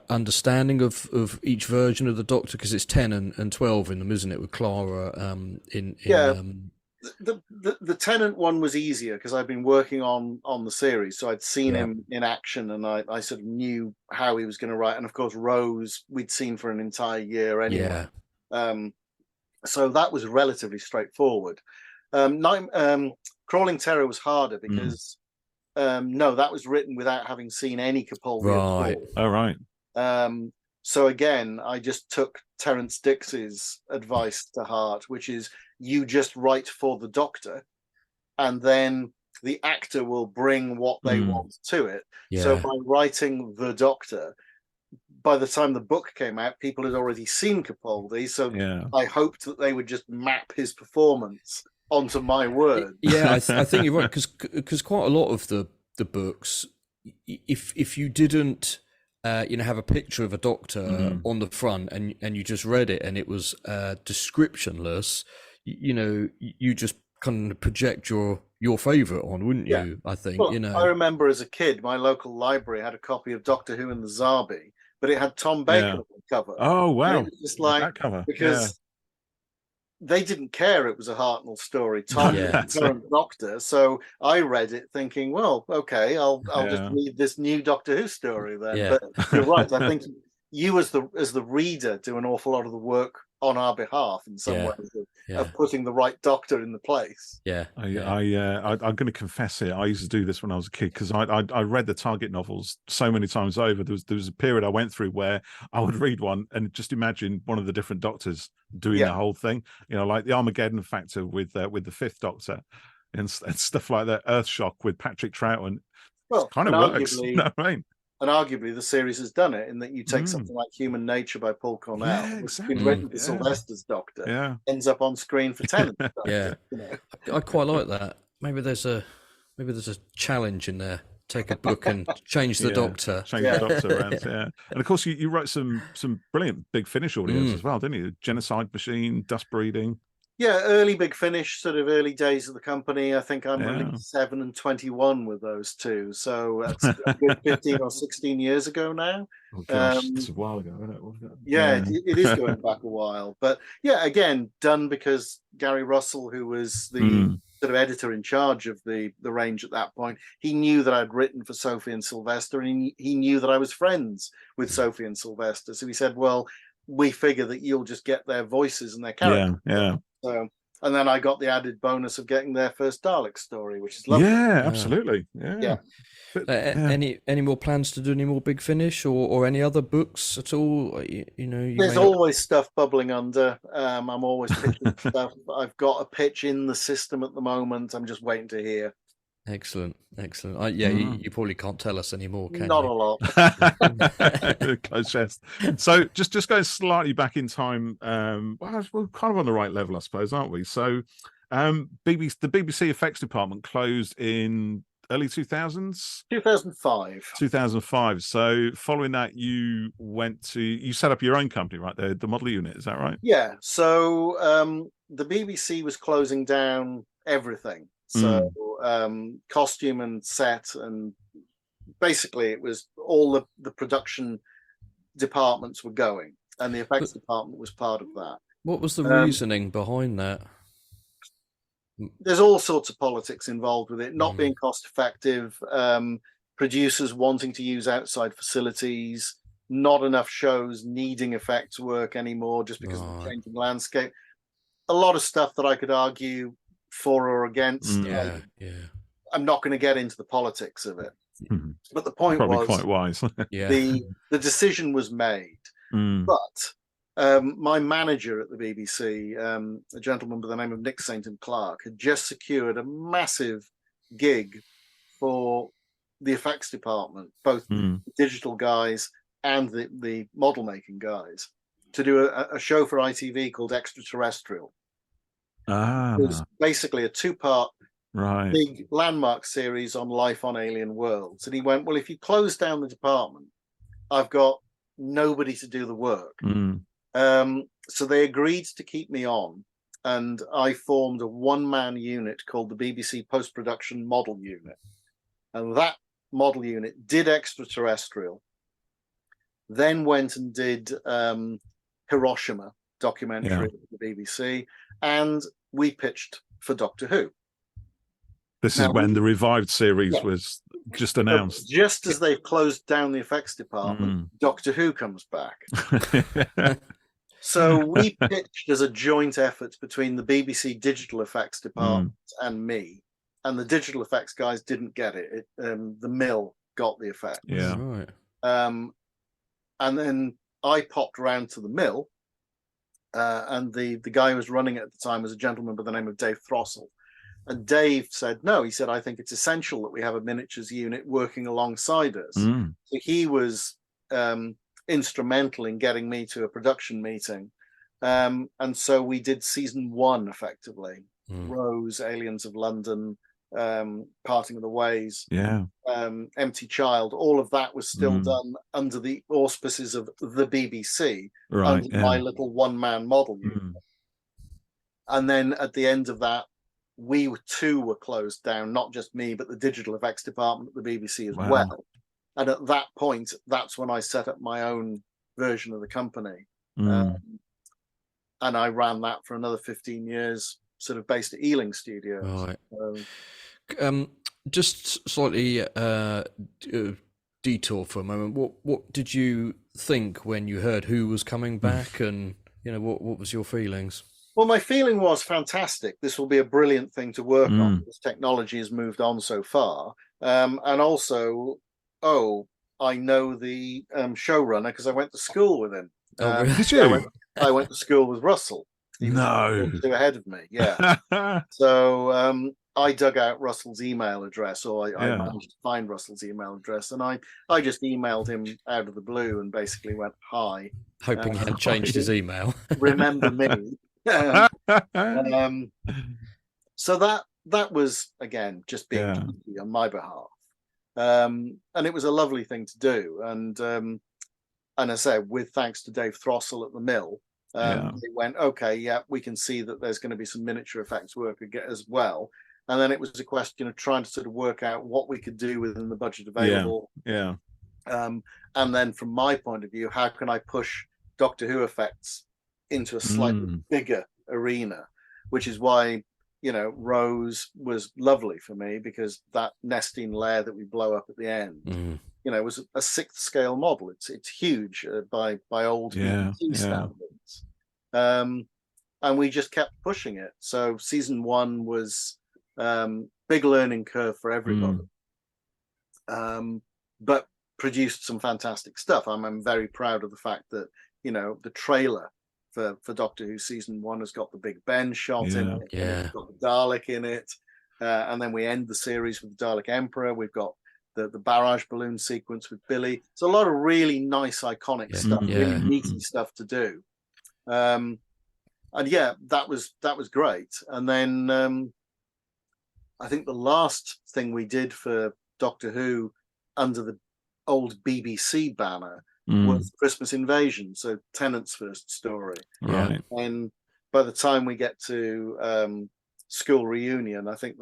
understanding of each version of the Doctor? Because it's 10 and 12 in them, isn't it, with Clara The Tennant one was easier because I'd been working on the series, so I'd seen him in action, and I sort of knew how he was going to write. And of course, Rose we'd seen for an entire year anyway. So that was relatively straightforward. Crawling Terror was harder because no, that was written without having seen any Capaldi. Right. Oh, right. So again, I just took Terence Dix's advice to heart, which is you just write for the Doctor, and then the actor will bring what they want to it. So by writing the Doctor, by the time the book came out, people had already seen Capaldi. So I hoped that they would just map his performance onto my words. Yeah, I think you're right, because quite a lot of the books, if you didn't have a picture of a Doctor on the front and you just read it and it was descriptionless, you just kind of project your favorite on, wouldn't you? I think. Well, I remember as a kid, my local library had a copy of Doctor Who and the Zarbi, but it had Tom Baker on the cover. Oh wow! Just like that cover because they didn't care it was a Hartnell story. Tom was the current Doctor, so I read it thinking, well, okay, I'll just read this new Doctor Who story then. Yeah. But you're right. I think you as the reader do an awful lot of the work on our behalf in some ways of putting the right Doctor in the place. I'm going to confess it. I used to do this when I was a kid because I read the Target novels so many times over. There was a period I went through where I would read one and just imagine one of the different Doctors doing the whole thing. Like the Armageddon Factor with the Fifth Doctor and stuff like that. Earthshock with Patrick Troughton. Well, kind of works. You know what I mean? And arguably, the series has done it in that you take something like Human Nature by Paul Cornell, which has been written for Sylvester's Doctor, ends up on screen for Tennant's Doctor. I quite like that. Maybe there's a challenge in there. Take a book and change the Doctor. Change the Doctor around, And of course, you wrote some brilliant Big Finish audios as well, didn't you? Genocide Machine, Dust Breeding. Yeah, early Big Finish, sort of early days of the company. I think I'm only 7 and 21 with those two. So that's a good 15 or 16 years ago now. Oh gosh, it's a while ago, isn't it? It is going back a while. But again, done because Gary Russell, who was the sort of editor in charge of the range at that point, he knew that I'd written for Sophie and Sylvester, and he knew that I was friends with Sophie and Sylvester. So he said, well, we figure that you'll just get their voices and their characters. So, and then I got the added bonus of getting their first Dalek story, which is lovely. Yeah, absolutely. Yeah. Any more plans to do any more Big Finish or any other books at all? There's always stuff bubbling under. I'm always pitching stuff. I've got a pitch in the system at the moment. I'm just waiting to hear. Excellent. You probably can't tell us anymore, can Not you? a lot. Close chest. So just going slightly back in time, we're kind of on the right level, I suppose, aren't we? So the BBC effects department closed in early 2000s? 2005. 2005. So following that, you set up your own company, right? The model unit, is that right? Yeah. So the BBC was closing down everything. So costume and set, and basically it was all the production departments were going, and the effects department was part of that. What was the reasoning behind that? There's all sorts of politics involved with it, not being cost effective, producers wanting to use outside facilities, not enough shows needing effects work anymore just because of the changing landscape. A lot of stuff that I could argue for or against. I'm not going to get into the politics of it, but the point Probably was quite wise. the decision was made. But my manager at the BBC, a gentleman by the name of Nick St. Clark, had just secured a massive gig for the effects department, both the digital guys and the model making guys, to do a show for ITV called Extraterrestrial. It was basically a 2-part big landmark series on life on alien worlds. And he went, well, if you close down the department, I've got nobody to do the work. So they agreed to keep me on, and I formed a 1-man unit called the BBC Post-Production Model Unit. And that model unit did Extraterrestrial, then went and did Hiroshima documentary at the BBC, and we pitched for Doctor Who. This is when the revived series was just announced. Just as they've closed down the effects department, Doctor Who comes back. So we pitched as a joint effort between the BBC digital effects department and me, and the digital effects guys didn't get it. The mill got the effects. Yeah. Right. And then I popped round to the mill, and the guy who was running it at the time was a gentleman by the name of Dave Throssell. And Dave said, no, he said, I think it's essential that we have a miniatures unit working alongside us. So he was instrumental in getting me to a production meeting. And so we did season 1 effectively. Rose, Aliens of London, Parting of the Ways, Empty Child, all of that was still done under the auspices of the BBC, under my little one-man model unit. And then at the end of that, we too were closed down, not just me, but the digital effects department at the BBC as well. And at that point, that's when I set up my own version of the company. And I ran that for another 15 years, sort of based at Ealing Studios. Right. Just slightly detour for a moment. What did you think when you heard who was coming back, and what was your feelings? Well, my feeling was fantastic. This will be a brilliant thing to work on. This technology has moved on so far. And also, I know the showrunner because I went to school with him. Did you? I went to school with Russell. He was 2 ahead of me. Yeah. So I dug out Russell's email address, or I managed to find Russell's email address, and I just emailed him out of the blue and basically went, hi. Hoping he had changed his email. Remember me. So that was, again, just being cheeky on my behalf. And it was a lovely thing to do. And I said, with thanks to Dave Throssell at the mill, they went, okay, we can see that there's going to be some miniature effects work as well. And then it was a question of trying to sort of work out what we could do within the budget available. And then from my point of view, how can I push Doctor Who effects into a slightly bigger arena, which is why, Rose was lovely for me, because that nesting layer that we blow up at the end, was a 6th scale model. It's huge by old BBC standards. And we just kept pushing it. So season 1 was big learning curve for everybody, but produced some fantastic stuff. I'm very proud of the fact that, the trailer for Doctor Who season 1 has got the Big Ben shot in it. It's got the Dalek in it. And then we end the series with the Dalek Emperor. We've got the barrage balloon sequence with Billy. It's a lot of really nice, iconic stuff, really meaty stuff to do. And that was great. And then I think the last thing we did for Doctor Who under the old BBC banner was Christmas Invasion, so Tennant's first story. Right. And by the time we get to School Reunion, I think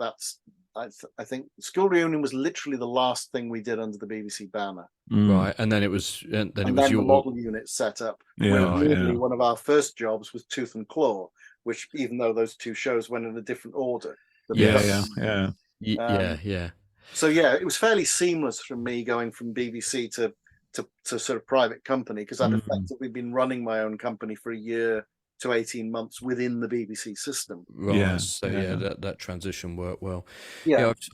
I think School Reunion was literally the last thing we did under the BBC banner. Right, and then it was your the model unit set up. One of our first jobs was Tooth and Claw, which, even though those 2 shows went in a different order. So it was fairly seamless from me going from BBC to sort of private company, because I'd effectively been running my own company for a year to 18 months within the BBC system. Right. That transition worked well.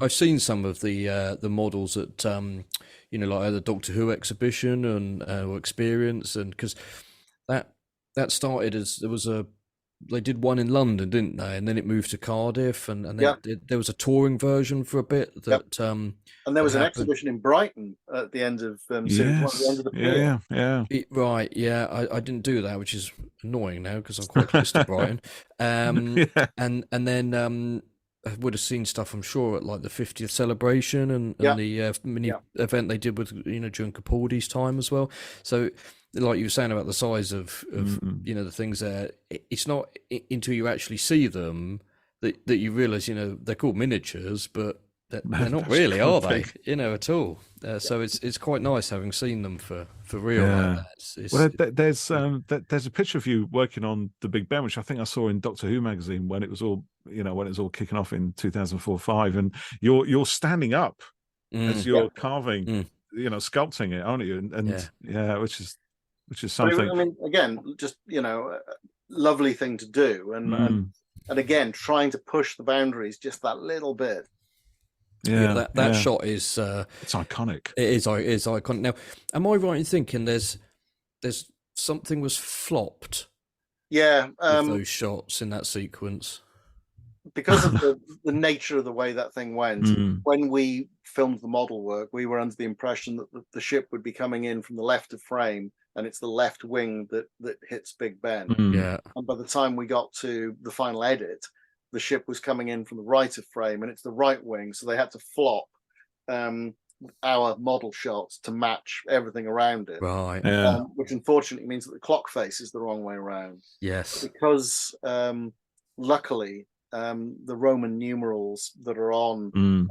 I've seen some of the models at like the Doctor Who exhibition and experience, and because that started as they did one in London, didn't they? And then it moved to Cardiff, and there was a touring version for a bit that. And there was an exhibition in Brighton at the end of series 1, at the end of the period. I didn't do that, which is annoying now because I'm quite close to Brighton. And then I would have seen stuff, I'm sure, at like the 50th celebration and the mini event they did with during Capaldi's time as well. So, like you were saying about the size of the things there, it's not until you actually see them that you realise they're called miniatures, but they're not really, are they? You know, at all. So it's quite nice having seen them for real like that. There's a picture of you working on the Big Ben, which I think I saw in Doctor Who magazine when it was all kicking off in 2004-5, and you're standing up as you're carving, sculpting it, aren't you? And which is something. I mean, again, just lovely thing to do, and again, trying to push the boundaries just that little bit. Yeah, that shot is it's iconic. It is iconic. Now, am I right in thinking there's something was flopped? Yeah, with those shots in that sequence, because of the nature of the way that thing went. When we filmed the model work, we were under the impression that the ship would be coming in from the left of frame, and it's the left wing that hits Big Ben. Yeah, and by the time we got to the final edit, the ship was coming in from the right of frame, and it's the right wing, so they had to flop our model shots to match everything around it. Right. Which unfortunately means that the clock face is the wrong way around. Yes. Because luckily, the Roman numerals that are on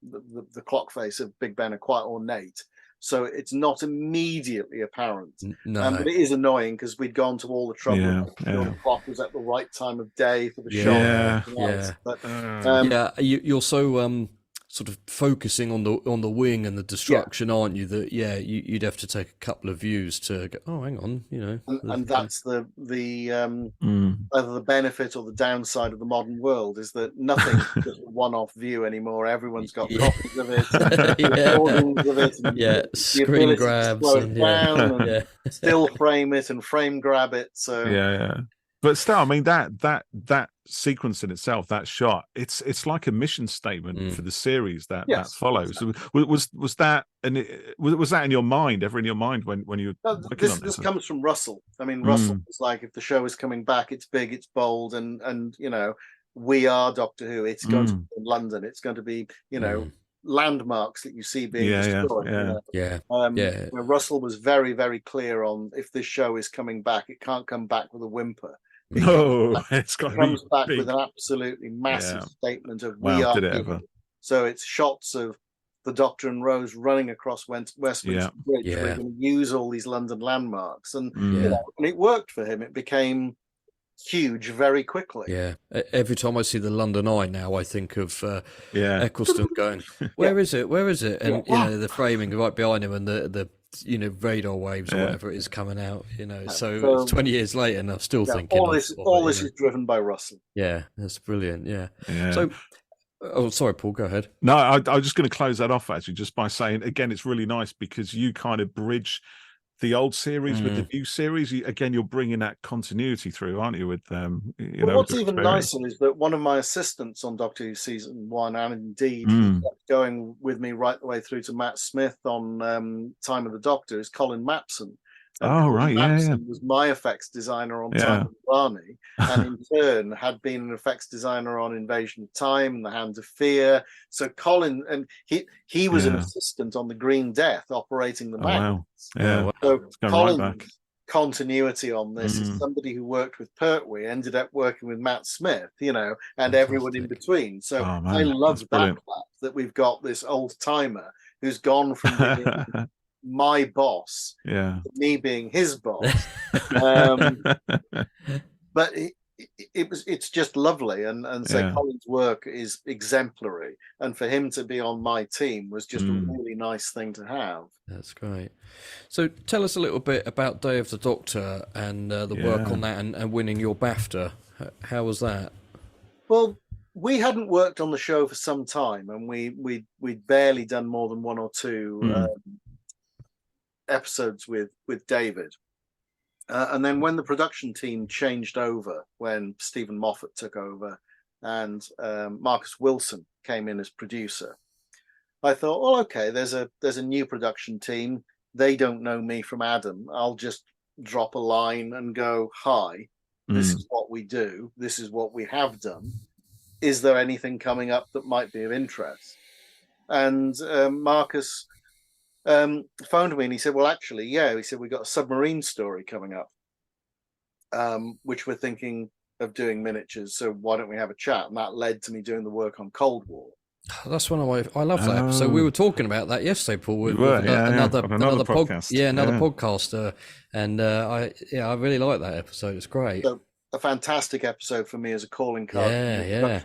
the clock face of Big Ben are quite ornate. So it's not immediately apparent. No. But it is annoying because we'd gone to all the trouble. The clock was at the right time of day for the shot. You're so sort of focusing on the wing and the destruction, aren't you? That you'd have to take a couple of views to go, oh, hang on, and that's the either the benefit or the downside of the modern world is that nothing's just a one-off view anymore. Everyone's got copies of it, recordings of it, and screen grabs, and still frame it and frame grab it. So but still, I mean that sequence in itself, that shot, it's like a mission statement for the series that follows. Was that in your mind, ever in your mind when you? This comes from Russell. I mean, Russell was like, if the show is coming back, it's big, it's bold, and we are Doctor Who. It's going to be in London. It's going to be landmarks that you see being destroyed. Russell was very, very clear on, if this show is coming back, it can't come back with a whimper. It's got to comes back big. with an absolutely massive statement of wow, we are. Did it ever? So it's shots of the Doctor and Rose running across Westminster Bridge. We're going to use all these London landmarks, and and it worked for him. It became huge very quickly. Yeah. Every time I see the London Eye now, I think of Eccleston going, "Where is it? Where is it?" And the framing right behind him, and the radar waves or whatever it is coming out. So 20 years later, and I'm still thinking. All this is driven by Russell. Yeah, that's brilliant. Yeah. So. Oh, sorry, Paul, go ahead. No, I was just going to close that off actually, just by saying, again, it's really nice because you kind of bridge the old series with the new series. You're bringing that continuity through, aren't you? With what's even nicer is that one of my assistants on Doctor Who season 1, and indeed going with me right the way through to Matt Smith on Time of the Doctor, is Colin Mapson. Mapson was my effects designer on Time of Barney, and in turn had been an effects designer on Invasion of Time and The Hand of Fear. So Colin, and he was an assistant on the Green Death operating the magnets. So Colin's continuity on this is somebody who worked with Pertwee, ended up working with Matt Smith, and everyone in between. So I love that fact that we've got this old timer who's gone from being my boss, me being his boss, but it's just lovely, and Colin's work is exemplary, and for him to be on my team was just a really nice thing to have. That's great. So tell us a little bit about Day of the Doctor and the work on that, and winning your BAFTA. How was that? Well, we hadn't worked on the show for some time, and we'd barely done more than one or two episodes with David, and then when the production team changed over, when Stephen Moffat took over and Marcus Wilson came in as producer, I thought, well, okay, there's a new production team. They don't know me from Adam. I'll just drop a line and go, hi, this is what we do, this is what we have done, is there anything coming up that might be of interest? And Marcus phoned me and he said, well, actually, he said, we got a submarine story coming up, which we're thinking of doing miniatures, so why don't we have a chat? And that led to me doing the work on Cold War. That's one of I love that episode. We were talking about that yesterday, Paul, with another podcast. Another podcaster, and I really like that episode. It's great. So, a fantastic episode for me as a calling card. Yeah.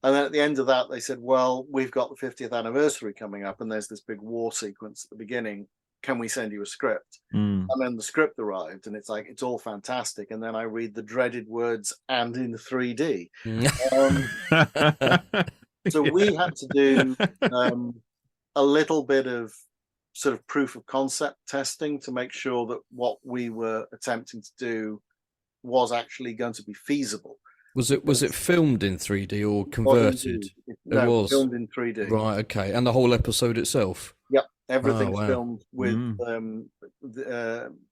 And then at the end of that, they said, well, we've got the 50th anniversary coming up, and there's this big war sequence at the beginning. Can we send you a script? And then the script arrived, and it's like, it's all fantastic. And then I read the dreaded words, and in 3D. So we had to do a little bit of sort of proof of concept testing to make sure that what we were attempting to do was actually going to be feasible. Was it filmed in 3D or converted? It was filmed in 3D. Right, okay. And the whole episode itself? Yep, everything's filmed with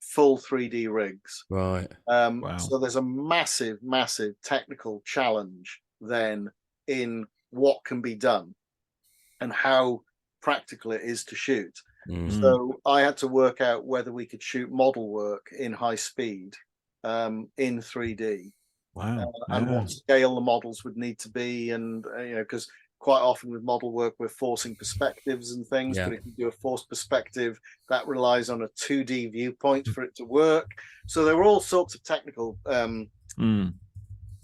full 3D rigs. Right. So there's a massive, massive technical challenge then in what can be done and how practical it is to shoot. So I had to work out whether we could shoot model work in high speed in 3D. Wow. And what scale the models would need to be, and because quite often with model work we're forcing perspectives and things, but if you do a forced perspective, that relies on a 2D viewpoint for it to work. So there were all sorts of technical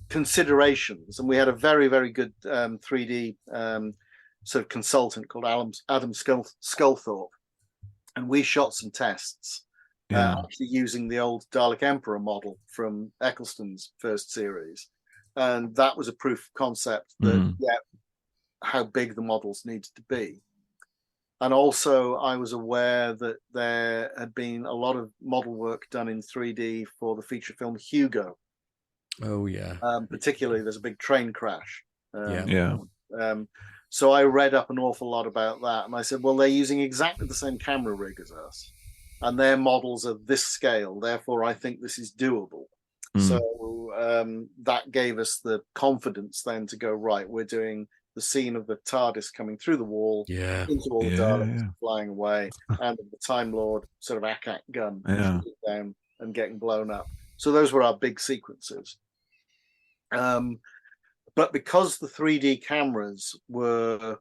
considerations, and we had a very, very good 3D sort of consultant called Adam Sculthorpe, and we shot some tests actually using the old Dalek Emperor model from Eccleston's first series, and that was a proof of concept that how big the models needed to be. And also I was aware that there had been a lot of model work done in 3D for the feature film Hugo. Particularly there's a big train crash. So I read up an awful lot about that, and I said, well, they're using exactly the same camera rig as us, and their models are this scale, therefore I think this is doable. So that gave us the confidence then to go, right, we're doing the scene of the TARDIS coming through the wall into all the Daleks flying away, and the Time Lord sort of ACAC gun down and getting blown up. So those were our big sequences. But because the 3D cameras were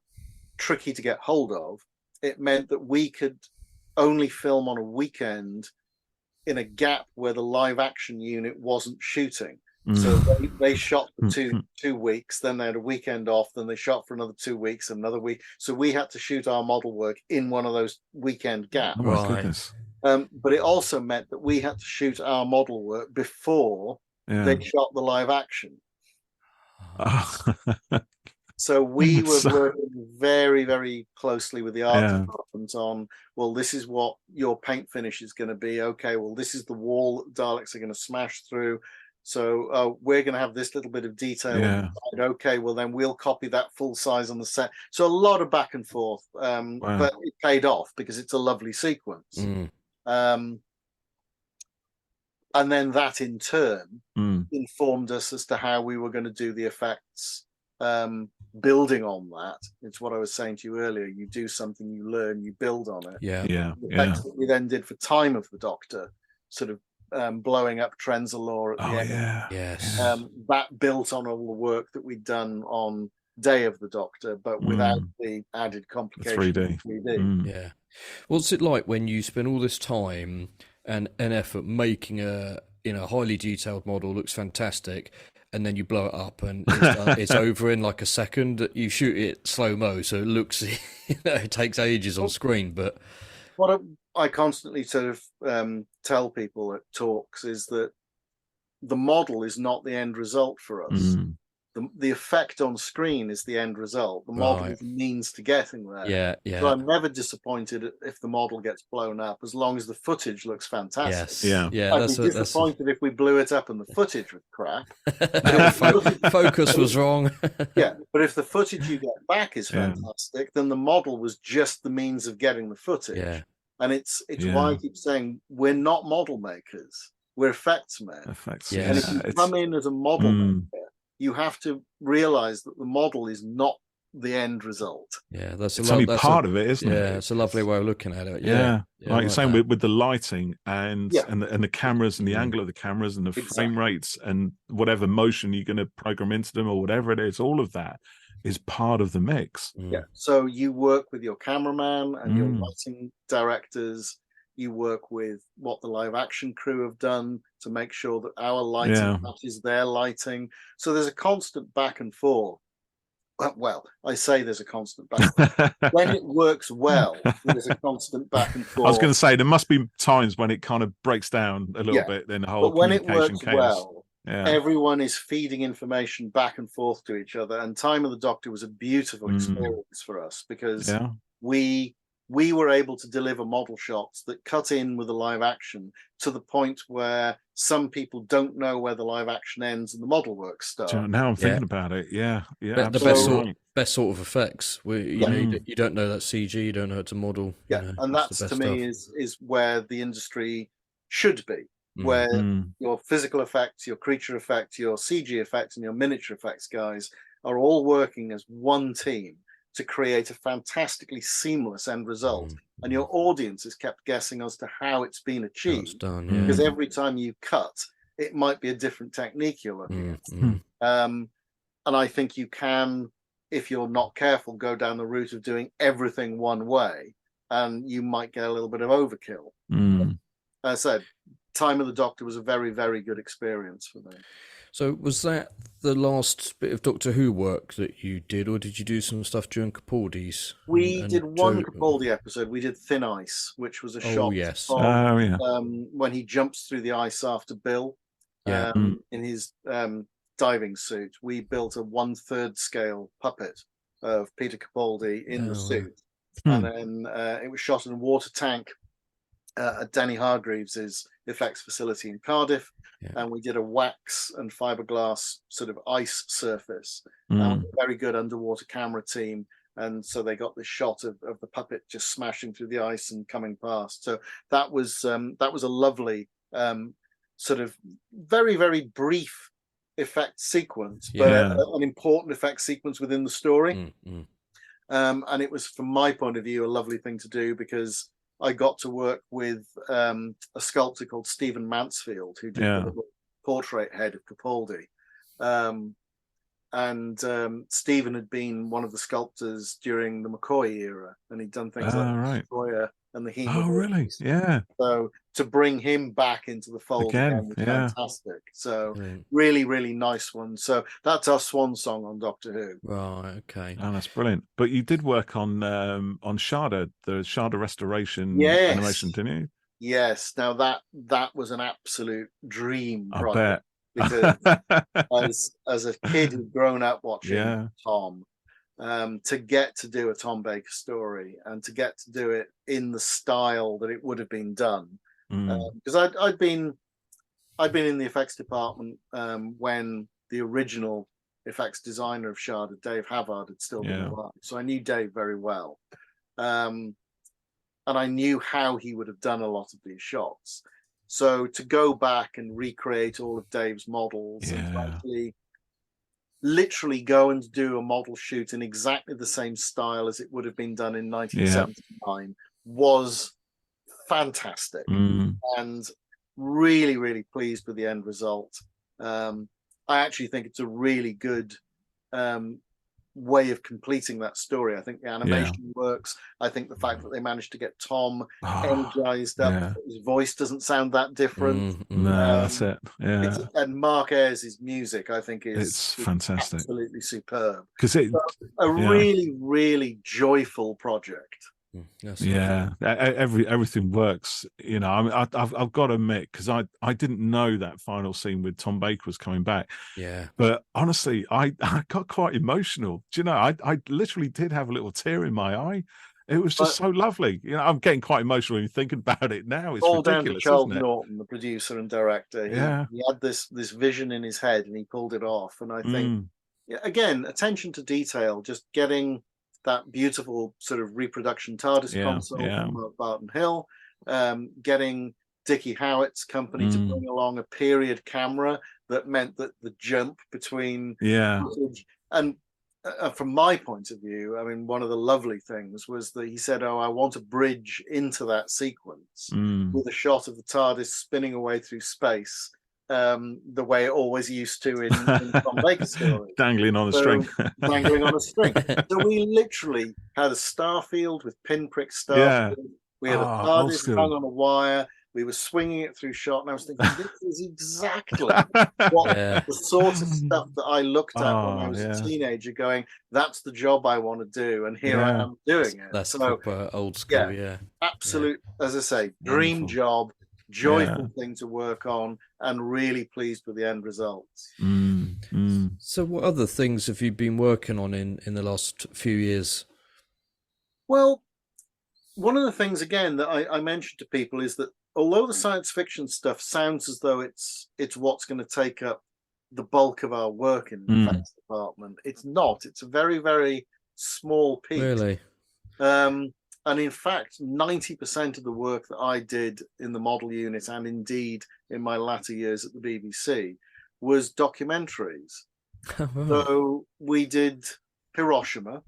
tricky to get hold of, it meant that we could only film on a weekend in a gap where the live action unit wasn't shooting. So they shot for two weeks, then they had a weekend off, then they shot for another 2 weeks, another week. So we had to shoot our model work in one of those weekend gaps. But it also meant that we had to shoot our model work before they shot the live action. So we were working very, very closely with the art department on, well, this is what your paint finish is going to be. Okay, well, this is the wall that Daleks are going to smash through. So we're going to have this little bit of detail. Okay, well, then we'll copy that full size on the set. So a lot of back and forth, but it paid off because it's a lovely sequence. And then that in turn informed us as to how we were going to do the effects. Building on that, it's what I was saying to you earlier. You do something, you learn, you build on it. The effects that we then did for Time of the Doctor, sort of blowing up Trenzalore at the end. That built on all the work that we'd done on Day of the Doctor, but without the added complication. 3D. What's it like when you spend all this time and effort making a highly detailed model, looks fantastic, and then you blow it up and it's over in like a second? You shoot it slow-mo, so it looks it takes ages on screen. But what I constantly sort of tell people at talks is that the model is not the end result for us. The effect on screen is the end result. The model is the means to getting there. So I'm never disappointed if the model gets blown up, as long as the footage looks fantastic. I'd be disappointed if we blew it up and the footage was crap. Focus was wrong. But if the footage you get back is fantastic, then the model was just the means of getting the footage. And it's why I keep saying we're not model makers. We're effects men. And if you come in as a model maker, you have to realize that the model is not the end result. That's only part of it, isn't it? It's a lovely way of looking at it. Like you're saying, with the lighting and the cameras and the angle of the cameras and the frame rates and whatever motion you're going to program into them or whatever it is, all of that is part of the mix. Yeah. So you work with your cameraman and your lighting directors. You work with what the live action crew have done to make sure that our lighting matches their lighting. So there's a constant back and forth. Well, I say there's a constant back and forth. When it works well, there's a constant back and forth. I was going to say there must be times when it kind of breaks down a little bit. Then the whole but when it works chaos. well, everyone is feeding information back and forth to each other. And Time of the Doctor was a beautiful experience for us because we were able to deliver model shots that cut in with the live action to the point where some people don't know where the live action ends and the model work starts. Now I'm thinking about it. But the best sort of effects. You don't know that's CG, you don't know it's a model. Yeah, and that's to me is where the industry should be, where your physical effects, your creature effects, your CG effects, and your miniature effects guys are all working as one team to create a fantastically seamless end result. And your audience is kept guessing as to how it's been achieved. Because every time you cut, it might be a different technique you're looking at. And I think you can, if you're not careful, go down the route of doing everything one way, and you might get a little bit of overkill. As I said, Time of the Doctor was a very, very good experience for me. So was that the last bit of Doctor Who work that you did, or did you do some stuff during Capaldi's? We did one Capaldi episode. We did Thin Ice, which was a shot when he jumps through the ice after Bill in his diving suit. We built a 1/3 scale puppet of Peter Capaldi in the suit. And then it was shot in a water tank at Danny Hargreaves's effects facility in Cardiff, and we did a wax and fiberglass sort of ice surface. A very good underwater camera team, and so they got this shot of the puppet just smashing through the ice and coming past. So that was a lovely sort of very, very brief effect sequence, but an important effect sequence within the story. And it was, from my point of view, a lovely thing to do because I got to work with a sculptor called Stephen Mansfield, who did the portrait head of Capaldi. And Stephen had been one of the sculptors during the McCoy era, and he'd done things like the Destroyer and the He. Oh, really? Yeah. So to bring him back into the fold again was fantastic. So really, really nice one. So that's our swan song on Doctor Who. Right. Okay. Oh, that's brilliant. But you did work on Sharda, the Sharda restoration animation, didn't you? Yes. Now that was an absolute dream project. I bet. Because as a kid who'd grown up watching Tom, to get to do a Tom Baker story and to get to do it in the style that it would have been done, because I'd been in the effects department when the original effects designer of Sharda, Dave Havard, had still been alive, so I knew Dave very well, and I knew how he would have done a lot of these shots. So to go back and recreate all of Dave's models and to actually literally go and do a model shoot in exactly the same style as it would have been done in 1979 was fantastic, and really, really pleased with the end result. I actually think it's a really good way of completing that story. I think the animation works. I think the fact that they managed to get Tom energized up, his voice doesn't sound that different. No, that's it. And Mark Ayres' music, I think, is fantastic, absolutely superb. Because it's really, really joyful project. Everything works. You know, I mean, I've got to admit, because I didn't know that final scene with Tom Baker was coming back. But honestly, I got quite emotional. Do you know, I literally did have a little tear in my eye. It was just so lovely. You know, I'm getting quite emotional when thinking about it now. It's all ridiculous, down to Charles Norton, the producer and director. He had this vision in his head and he pulled it off. And I think, again, attention to detail, just getting that beautiful sort of reproduction TARDIS console from Barton Hill, getting Dickie Howitt's company to bring along a period camera that meant that the jump between footage, and from my point of view, I mean, one of the lovely things was that he said, I want a bridge into that sequence with a shot of the TARDIS spinning away through space the way it always used to in Tom Baker stories. Dangling on a string. Dangling on a string. So we literally had a starfield with pinprick starfield. We had a TARDIS hung on a wire. We were swinging it through shot, and I was thinking, this is exactly the sort of stuff that I looked at when I was a teenager, going, that's the job I want to do, and here I am doing it. That's proper old school, absolute, as I say, dream job, joyful thing to work on, and really pleased with the end results. So what other things have you been working on in the last few years? Well, one of the things, again, that I mentioned to people is that although the science fiction stuff sounds as though it's what's going to take up the bulk of our work in the effects department, it's not. It's a very, very small piece. Really? And in fact, 90% of the work that I did in the model unit, and indeed in my latter years at the BBC, was documentaries. So we did Hiroshima.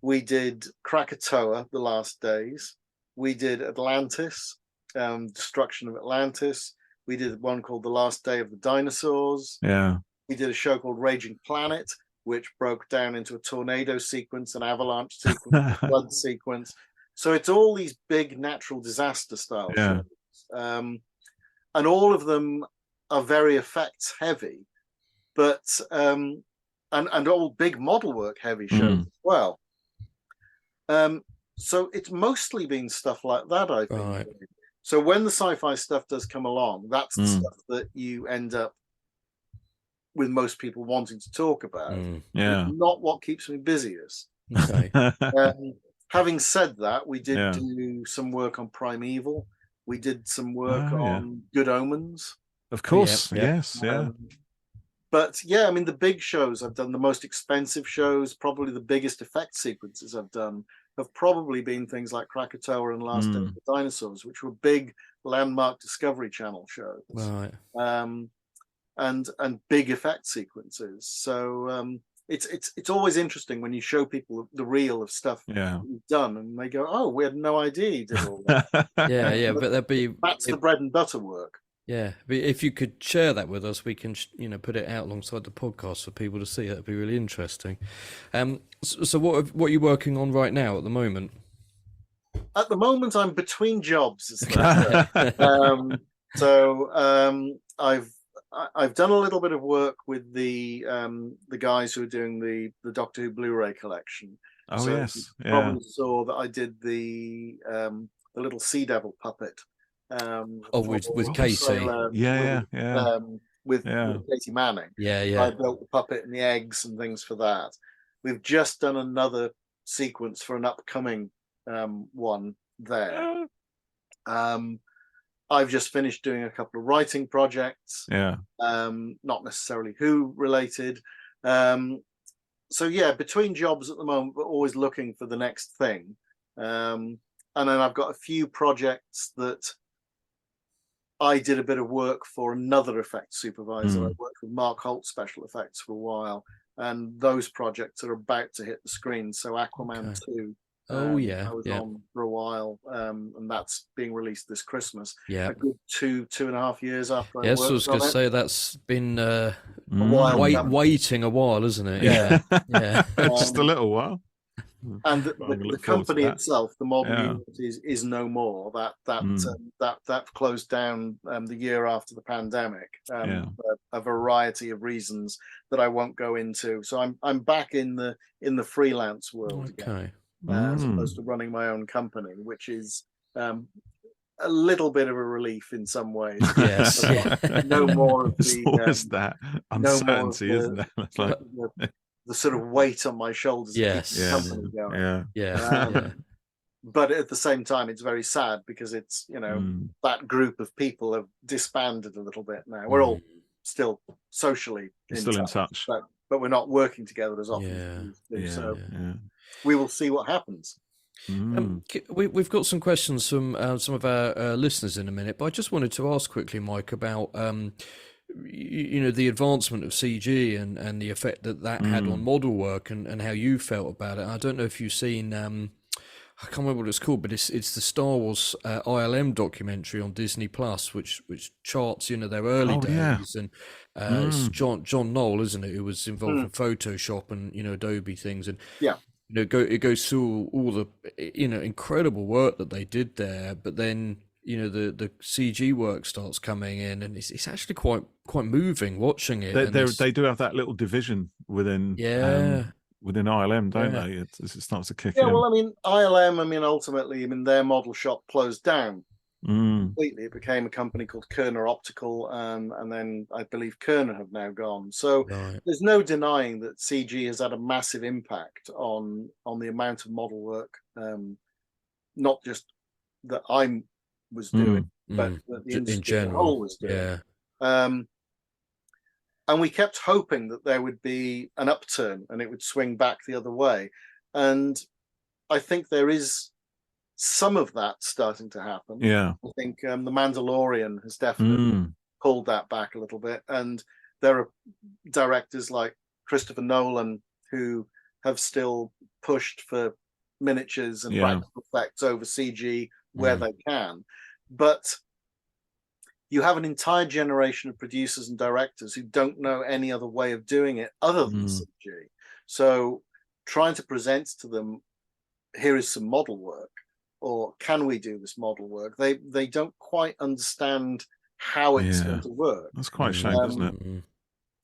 We did Krakatoa, The Last Days. We did Atlantis, Destruction of Atlantis. We did one called The Last Day of the Dinosaurs. We did a show called Raging Planet, which broke down into a tornado sequence, an avalanche sequence, a flood sequence. So it's all these big natural disaster style shows. And all of them are very effects heavy, but and all big model work heavy shows as well. So it's mostly been stuff like that, I think. Right. So when the sci-fi stuff does come along, that's the stuff that you end up with most people wanting to talk about. It's not what keeps me busiest. Okay. Having said that, we did do some work on Primeval. We did some work on Good Omens. Of course, yes. But I mean, the big shows I've done, the most expensive shows, probably the biggest effect sequences I've done, have probably been things like Krakatoa and Last Day of the Dinosaurs, which were big landmark Discovery Channel shows, right? And big effect sequences. So it's always interesting when you show people the reel of stuff you've done, and they go, "Oh, we had no idea you did all that." But that's the bread and butter work. Yeah, but if you could share that with us, we can, put it out alongside the podcast for people to see. That'd be really interesting. So what are you working on right now at the moment? At the moment, I'm between jobs. I've done a little bit of work with the guys who are doing the Doctor Who Blu-ray collection. You probably saw that I did the little Sea Devil puppet. With Casey, with Katie Manning. I built the puppet and the eggs and things for that. We've just done another sequence for an upcoming one there. I've just finished doing a couple of writing projects. Not necessarily Who related. Between jobs at the moment, but always looking for the next thing. And then I've got a few projects that I did a bit of work for another effects supervisor. I worked with Mark Holt Special Effects for a while, and those projects are about to hit the screen. So Aquaman 2, I was on for a while, and that's being released this Christmas. A good 2.5 years after I worked I was going to say that's been waiting a while, isn't it? Just a little while. And the company itself, the model unit, is no more. That closed down the year after the pandemic, a variety of reasons that I won't go into. So I'm back in the freelance world again, as opposed to running my own company, which is a little bit of a relief in some ways. Yes, no more of the that uncertainty, isn't it? It's like the sort of weight on my shoulders. Company going. But at the same time, it's very sad because it's that group of people have disbanded a little bit now. We're all still socially in touch. But we're not working together as often as we do. So we will see what happens. We've got some questions from some of our listeners in a minute, but I just wanted to ask quickly, Mike, about the advancement of CG and the effect that had on model work and how you felt about it. I don't know if you've seen I can't remember what it's called, but it's the Star Wars ILM documentary on Disney Plus, which charts their early days, and it's John Knoll, isn't it, who was involved in Photoshop and Adobe things, and it goes through all the incredible work that they did there, but then the CG work starts coming in, and it's actually quite moving watching it. They do have that little division within within ILM, don't they? It starts to kick in. Well, I mean, ILM, ultimately, their model shop closed down completely. It became a company called Kerner Optical, and then I believe Kerner have now gone. So there's no denying that CG has had a massive impact on the amount of model work, not just that I was doing, but that the industry in general was doing. And we kept hoping that there would be an upturn and it would swing back the other way. And I think there is some of that starting to happen. Yeah. I think The Mandalorian has definitely pulled that back a little bit. And there are directors like Christopher Nolan who have still pushed for miniatures and practical effects over CG where they can. But you have an entire generation of producers and directors who don't know any other way of doing it other than CG. So trying to present to them, here is some model work, or can we do this model work? They don't quite understand how it's going to work. That's quite a shame, isn't it?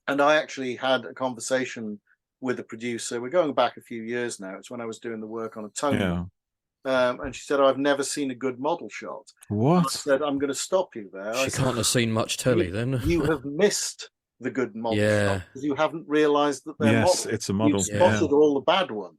And I actually had a conversation with a producer. We're going back a few years now. It's when I was doing the work on a Tony. And she said, I've never seen a good model shot. What? And I said, I'm going to stop you there. She can't have seen much telly then. You have missed the good model shot because you haven't realised that they're models. It's a model. You've spotted all the bad ones.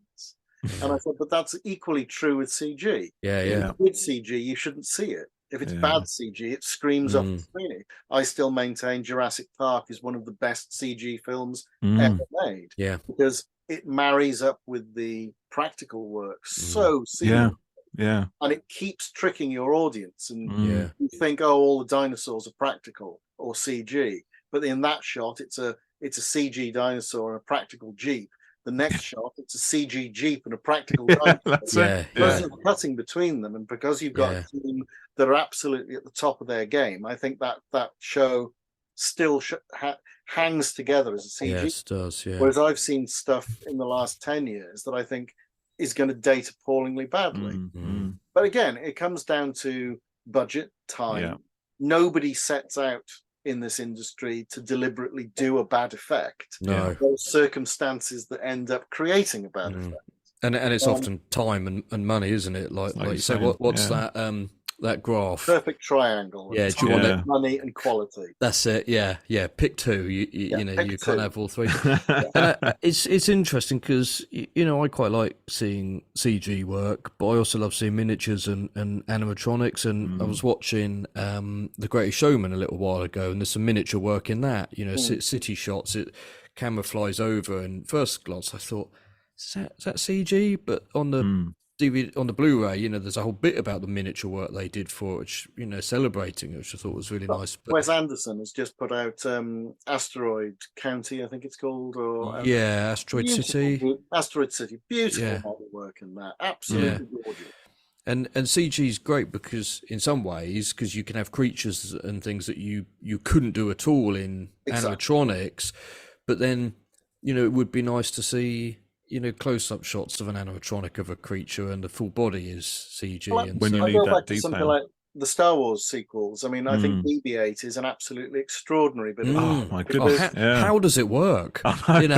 And I said, but that's equally true with CG. If it's good CG, you shouldn't see it. If it's bad CG, it screams up the screen. I still maintain Jurassic Park is one of the best CG films ever made. Because it marries up with the practical work so seamlessly. And it keeps tricking your audience. And you think, oh, all the dinosaurs are practical or CG. But in that shot, it's a CG dinosaur and a practical Jeep. The next shot, it's a CG Jeep and a practical dinosaur. That's it. There's cutting between them. And because you've got a team that are absolutely at the top of their game, I think that show still hangs together as a CG. Yes, it does, Whereas I've seen stuff in the last 10 years that I think is going to date appallingly badly. But again, it comes down to budget, time. Nobody sets out in this industry to deliberately do a bad effect. No. Those circumstances that end up creating a bad effect. And it's often time and money, isn't it? Like you say, what's that graph? Perfect triangle. Yeah, do you want it? Money and quality. That's it. Yeah. Pick two. You can't have all three. It's interesting because I quite like seeing CG work, but I also love seeing miniatures and animatronics. And I was watching The Greatest Showman a little while ago, and there's some miniature work in that. City shots. Camera flies over, and first glance I thought, is that CG? But on the DVD, on the Blu-ray, there's a whole bit about the miniature work they did for it, celebrating it, which I thought was really nice. But Wes Anderson has just put out Asteroid County, I think it's called, or Asteroid City. Asteroid City, beautiful model work in that, absolutely gorgeous. And CG is great because in some ways, because you can have creatures and things that you couldn't do at all in animatronics, but then it would be nice to see close-up shots of an animatronic of a creature and the full body is CG. Well, and when you I need go that back to detail. something like the Star Wars sequels. I mean, I think BB-8 is an absolutely extraordinary bit of Oh my goodness! How does it work? Like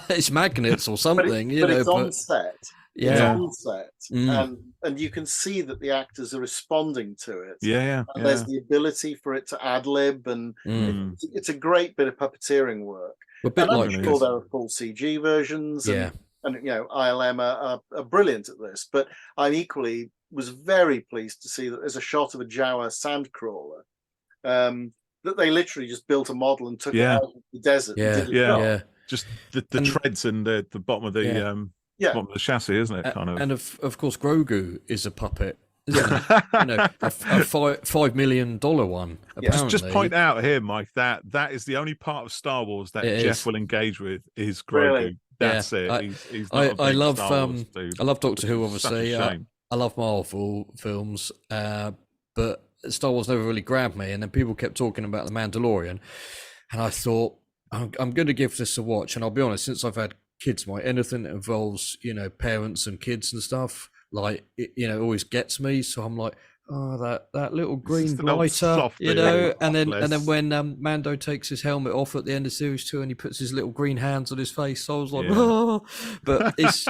it's magnets or something. But it's on set. Yeah. It's on set, and you can see that the actors are responding to it. And there's the ability for it to ad lib, and it's a great bit of puppeteering work. I'm sure there are full CG versions. And ILM are brilliant at this, but I equally was very pleased to see that there's a shot of a Jawa sandcrawler that they literally just built a model and took it out of the desert. Just the treads and the bottom of the bottom of the chassis, isn't it? Kind of. And of course, Grogu is a puppet. Isn't it? A $5 million one. Just point out here, Mike, that is the only part of Star Wars that Jeff will engage with is Grogu. Really? That's it. He's not I love Star Wars dude. I love Doctor Who, obviously. Such a shame. I love Marvel films, but Star Wars never really grabbed me. And then people kept talking about The Mandalorian, and I thought, I'm going to give this a watch. And I'll be honest, since I've had kids, anything that involves, parents and kids and stuff, like, it always gets me. So I'm like, oh, that little green blighter, and then when Mando takes his helmet off at the end of series 2 and he puts his little green hands on his face, I was like, oh, but it's,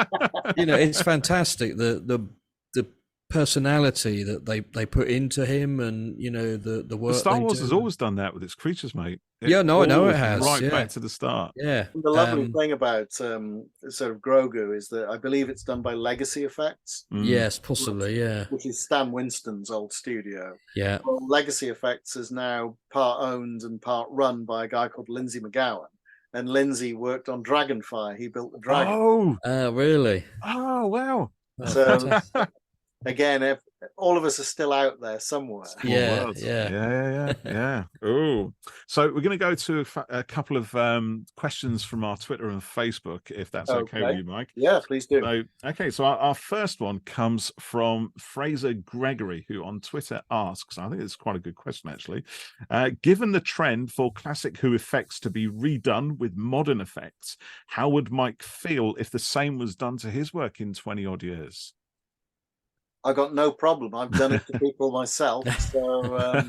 it's fantastic. The personality that they put into him, and the work. Star Wars has always done that with its creatures, mate. I know it has. Right back to the start. Yeah. The lovely thing about sort of Grogu is that I believe it's done by Legacy Effects. Yes, possibly. Which is Stan Winston's old studio. Yeah. Well, Legacy Effects is now part owned and part run by a guy called Lindsay McGowan. And Lindsay worked on Dragonfire. He built the dragon. Oh, really? Oh, wow. So again, if all of us are still out there somewhere. Yeah. Oh, so we're going to go to a couple of questions from our Twitter and Facebook, if that's okay with you, Mike. Yeah, please do. So our first one comes from Fraser Gregory, who on Twitter asks, I think it's quite a good question, actually. Given the trend for classic Who effects to be redone with modern effects, how would Mike feel if the same was done to his work in 20 odd years? I got no problem. I've done it to people myself. So,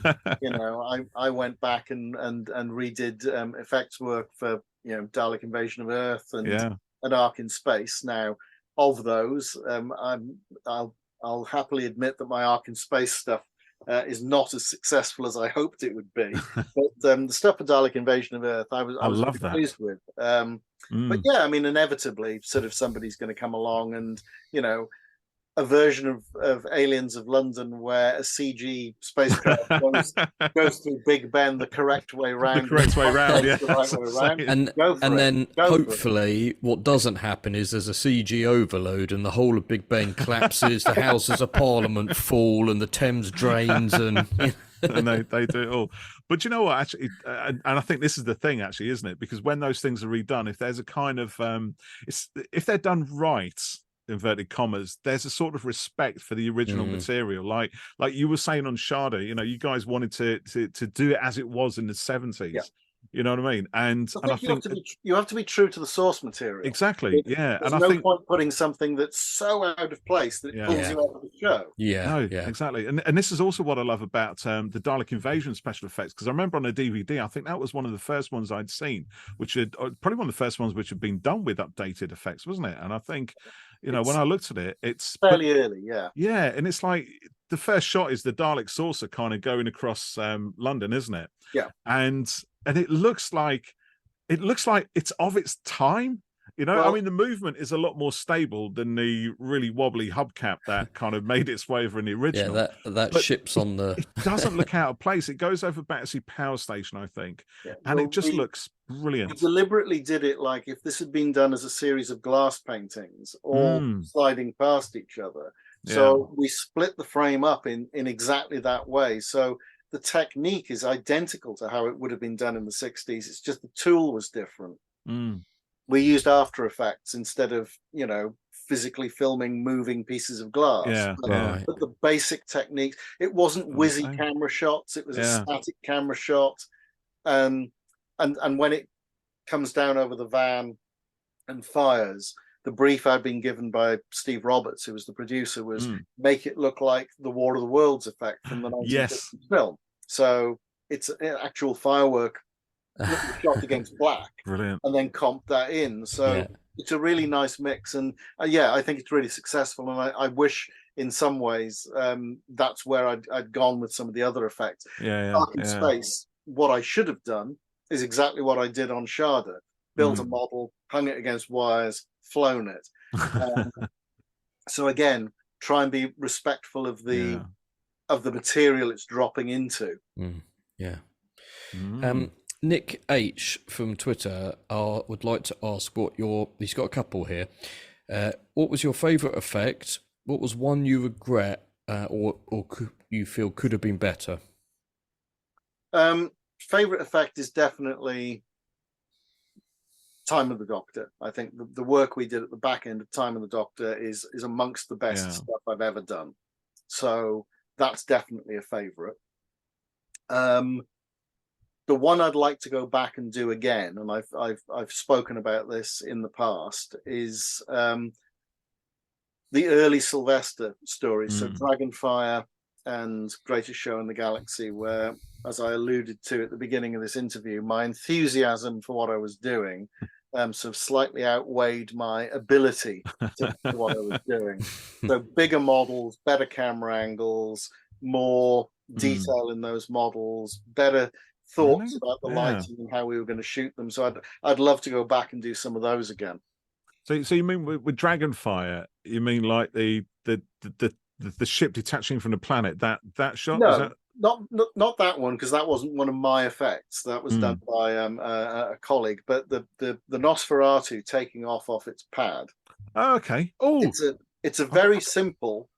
I went back and redid effects work for, Dalek Invasion of Earth and Ark in Space. Now, of those, I'll happily admit that my Ark in Space stuff is not as successful as I hoped it would be. But the stuff for Dalek Invasion of Earth, I was love that. pleased with. But yeah, I mean, inevitably, sort of somebody's going to come along and, a version of Aliens of London where a CG spacecraft goes through Big Ben the correct way round. The correct way round, yeah. And then hopefully what doesn't happen is there's a CG overload and the whole of Big Ben collapses, the Houses of Parliament fall and the Thames drains and... and they do it all. But you know what, actually, and I think this is the thing, actually, isn't it? Because when those things are redone, if there's a kind of... if they're done right... inverted commas, there's a sort of respect for the original material, like you were saying on Sharda, you guys wanted to do it as it was in the 70s. You know what I mean? And I think you have to be true to the source material. Exactly. There's no point putting something that's so out of place that it pulls you out of the show. Exactly. And this is also what I love about the Dalek Invasion special effects, because I remember on a DVD, I think that was one of the first ones I'd seen, which had probably one of the first ones which had been done with updated effects, wasn't it? And I think, when I looked at it, it's fairly early, and it's like the first shot is the Dalek saucer kind of going across London, isn't it? And it looks like it's of its time. I mean, the movement is a lot more stable than the really wobbly hubcap that kind of made its way over in the original. Yeah, that ship's on the... It doesn't look out of place. It goes over Battersea Power Station, I think, and it just looks brilliant. We deliberately did it like if this had been done as a series of glass paintings, all sliding past each other. So we split the frame up in exactly that way. So the technique is identical to how it would have been done in the 60s. It's just the tool was different. We used After Effects instead of, physically filming moving pieces of glass. But the basic techniques, it wasn't whizzy camera shots. It was a static camera shot. And when it comes down over the van and fires, the brief I'd been given by Steve Roberts, who was the producer, was make it look like the War of the Worlds effect from the 1950s film. So it's an actual firework shot against black. Brilliant. And then comp that in. So it's a really nice mix. And I think it's really successful. And I wish in some ways that's where I'd gone with some of the other effects. Ark in Space, what I should have done is exactly what I did on Sharda. Built a model, hung it against wires, flown it. So again, try and be respectful of the material it's dropping into. Nick H from Twitter would like to ask he's got a couple here. What was your favourite effect? What was one you regret or you feel could have been better? Favourite effect is definitely Time of the Doctor. I think the work we did at the back end of Time of the Doctor is amongst the best stuff I've ever done. So that's definitely a favourite. The one I'd like to go back and do again, and I've spoken about this in the past, is the early Sylvester stories. So Dragonfire and Greatest Show in the Galaxy, where, as I alluded to at the beginning of this interview, my enthusiasm for what I was doing sort of slightly outweighed my ability to what I was doing. So bigger models, better camera angles, more detail in those models, better thoughts about the lighting and how we were going to shoot them. So I'd love to go back and do some of those again. So you mean with Dragonfire, you mean like the ship detaching from the planet, that shot? No, was that... not that one, because that wasn't one of my effects. That was done by a colleague. But the Nosferatu taking off its pad. Oh, okay. Oh, it's a very simple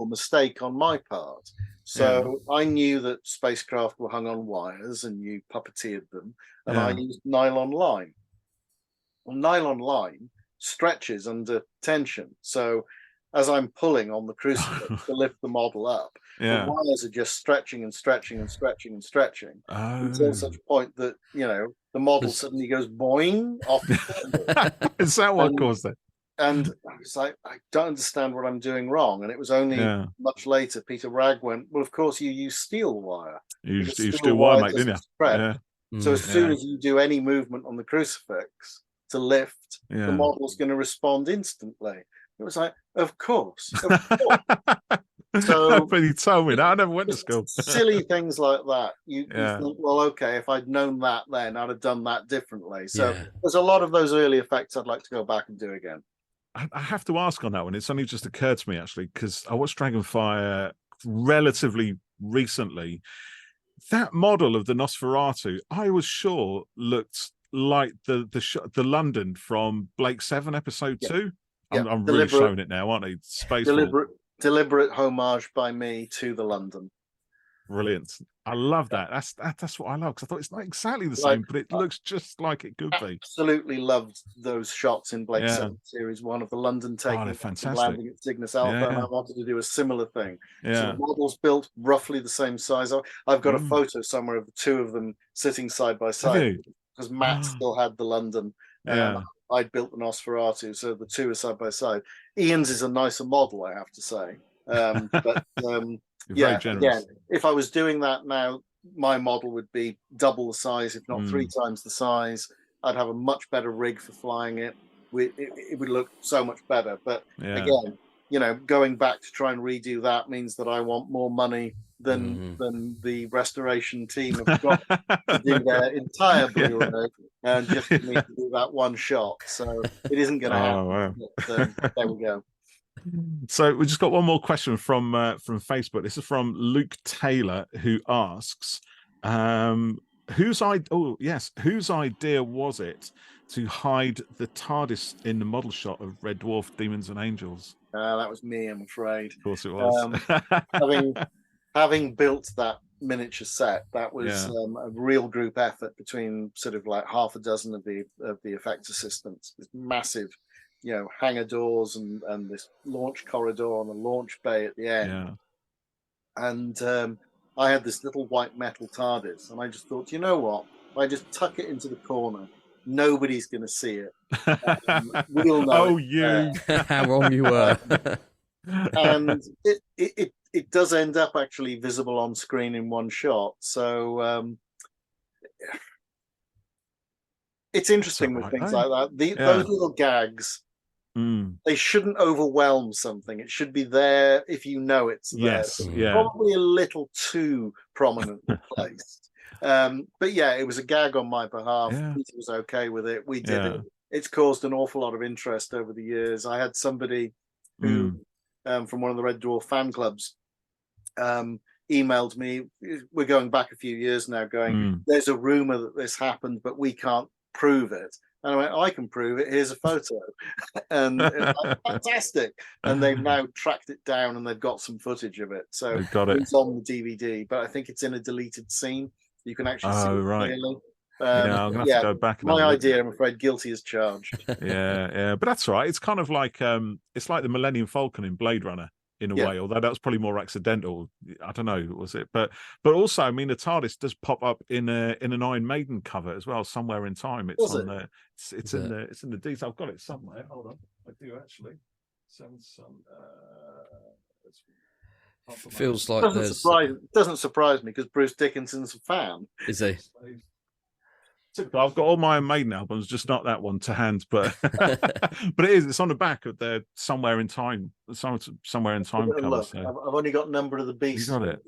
mistake on my part. So I knew that spacecraft were hung on wires, and you puppeteered them, and I used nylon line. Well, nylon line stretches under tension. So as I'm pulling on the crucifix to lift the model up, the wires are just stretching and stretching and stretching and stretching until such point that, the model suddenly goes boing off. Is that what caused it? And I was like, I don't understand what I'm doing wrong. And it was only much later Peter Ragg went, well, of course you use steel wire. You used steel wire, mate, didn't you? Yeah. So as soon as you do any movement on the crucifix to lift, the model's going to respond instantly. It was like, of course. So nobody told me that. I never went to school. Silly things like that. You think, well, okay, if I'd known that then, I'd have done that differently. So there's a lot of those early effects I'd like to go back and do again. I have to ask on that one. It's only just occurred to me, actually, because I watched Dragonfire relatively recently. That model of the Nosferatu, I was sure looked like the London from Blake 7 episode 2. I'm really showing it now, aren't I? Deliberate homage by me to the London. Brilliant. I love that. That's what I love, because I thought it's not exactly the same, but it looks just like it could be. Absolutely loved those shots in Blake 7 series 1 of the London taking landing at Cygnus Alpha, and I wanted to do a similar thing. So the model's built roughly the same size. I've got a photo somewhere of the two of them sitting side by side, because Matt still had the London. I'd built the Nosferatu, so the two are side by side. Ian's is a nicer model, I have to say. But again, if I was doing that now, my model would be double the size, if not 3 times the size. I'd have a much better rig for flying it. It would look so much better. But again, going back to try and redo that means that I want more money than the restoration team have got to do their entire Blu-ray, and just for me to do that one shot. So it isn't going to happen. Wow. But, there we go. So we just got one more question from Facebook. This is from Luke Taylor, who asks, whose idea was it to hide the TARDIS in the model shot of Red Dwarf, Demons and Angels? That was me, I'm afraid. Of course it was. Having built that miniature set, that was a real group effort between sort of like half a dozen of the effects assistants. This massive, hangar doors and this launch corridor and a launch bay at the end. And I had this little white metal TARDIS, and I just thought, you know what? If I just tuck it into the corner, nobody's going to see it. We'll know. How wrong you were. And it does end up actually visible on screen in one shot. So it's interesting with things like that. Those little gags, they shouldn't overwhelm something. It should be there if you know it's there. Yes, probably a little too prominently placed. But it was a gag on my behalf. Peter was okay with it. We did it. It's caused an awful lot of interest over the years. I had somebody who, from one of the Red Dwarf fan clubs, emailed me. We're going back a few years now, going, there's a rumor that this happened, but we can't prove it. And I went, I can prove it. Here's a photo. And fantastic. And they've now tracked it down, and they've got some footage of it. So it's on the DVD, but I think it's in a deleted scene. You can actually see it clearly. Yeah, I'm gonna have to go back. And my idea, I'm afraid, guilty as charged. Yeah, but that's all right. It's kind of like it's like the Millennium Falcon in Blade Runner in a way, although that was probably more accidental. I don't know, was it? But also, I mean, the TARDIS does pop up in an Iron Maiden cover as well, somewhere in time. It's on there. It's in the detail. I've got it somewhere. Hold on, I do actually. Feels like doesn't surprise me because Bruce Dickinson's a fan. Is he? I've got all my Maiden albums, just not that one to hand, but but it is. It's on the back of the somewhere in time cover. So. I've only got Number of the Beast. You got it.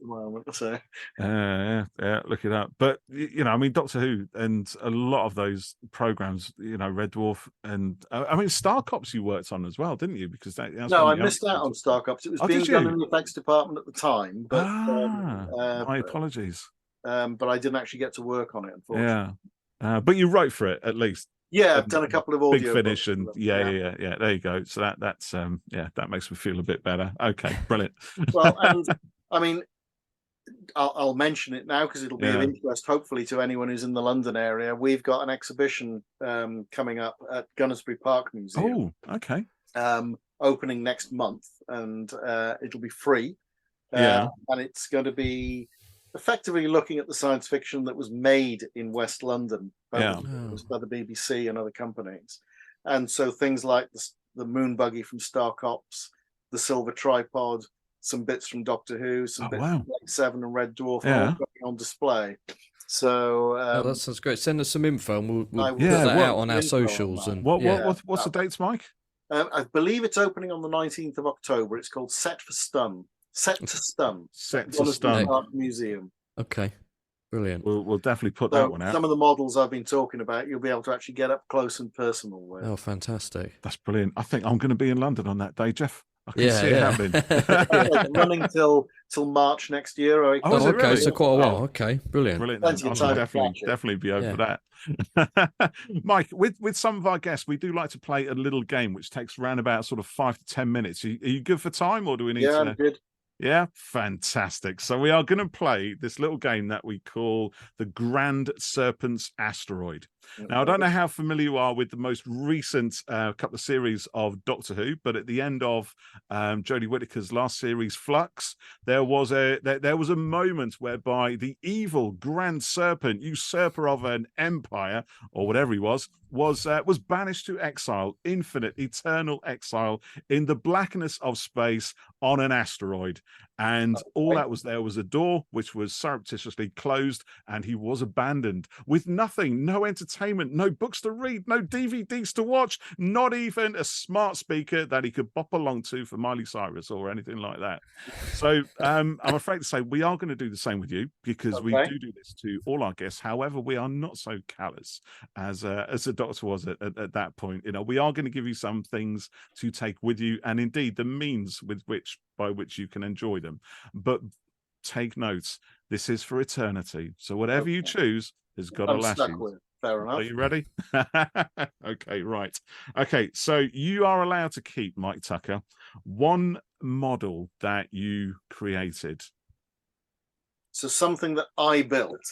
So. Yeah, look it up. But I mean, Doctor Who and a lot of those programs, Red Dwarf, and I mean, Star Cops you worked on as well, didn't you? Because no, I missed out on Star Cops. It was being done in the effects department at the time. But my apologies. But I didn't actually get to work on it, unfortunately. Yeah. But you wrote for it at least. Yeah, I've done a couple of audio. Big Finish and yeah. There you go. So that's that makes me feel a bit better. Okay, brilliant. Well, and I mean, I'll mention it now because it'll be of interest, hopefully, to anyone who's in the London area. We've got an exhibition coming up at Gunnersbury Park Museum. Oh, okay. Opening next month, and it'll be free. And it's going to be effectively looking at the science fiction that was made in West London by the BBC and other companies. And so things like the moon buggy from Star Cops, the silver tripod, some bits from Doctor Who, some bits from Blake 7 and Red Dwarf all going on display. So that sounds great. Send us some info and we'll put that out on our socials. And what's the dates, Mike? I believe it's opening on the 19th of October. It's called Set to Stun. Art Museum. Okay, brilliant. We'll definitely put that one out. Some of the models I've been talking about, you'll be able to actually get up close and personal with. Oh, fantastic! That's brilliant. I think I'm going to be in London on that day, Jeff. I can see it happening. Running till March next year. Okay, really? So quite a while. Okay, brilliant. I'll definitely be over that. Mike, with some of our guests, we do like to play a little game which takes around about sort of 5 to 10 minutes. Are you good for time, or do we need to? Yeah, I'm good. Yeah, fantastic. So we are going to play this little game that we call the Grand Serpent's Asteroid. Now, I don't know how familiar you are with the most recent couple of series of Doctor Who, but at the end of Jodie Whittaker's last series, Flux, there was a moment whereby the evil Grand Serpent, usurper of an empire or whatever he was banished to exile, infinite, eternal exile in the blackness of space on an asteroid. And all that was there was a door which was surreptitiously closed, and he was abandoned with nothing, no entertainment, no books to read, no DVDs to watch, not even a smart speaker that he could bop along to for Miley Cyrus or anything like that. So I'm afraid to say we are going to do the same with you, because we do this to all our guests. However, we are not so callous as the Doctor was at that point. We are going to give you some things to take with you, and indeed the means by which you can enjoy them. But take notes, this is for eternity. So whatever you choose has got to last you. Fair enough. Are you ready? Okay, right. Okay, so you are allowed to keep, Mike Tucker, one model that you created. So something that I built.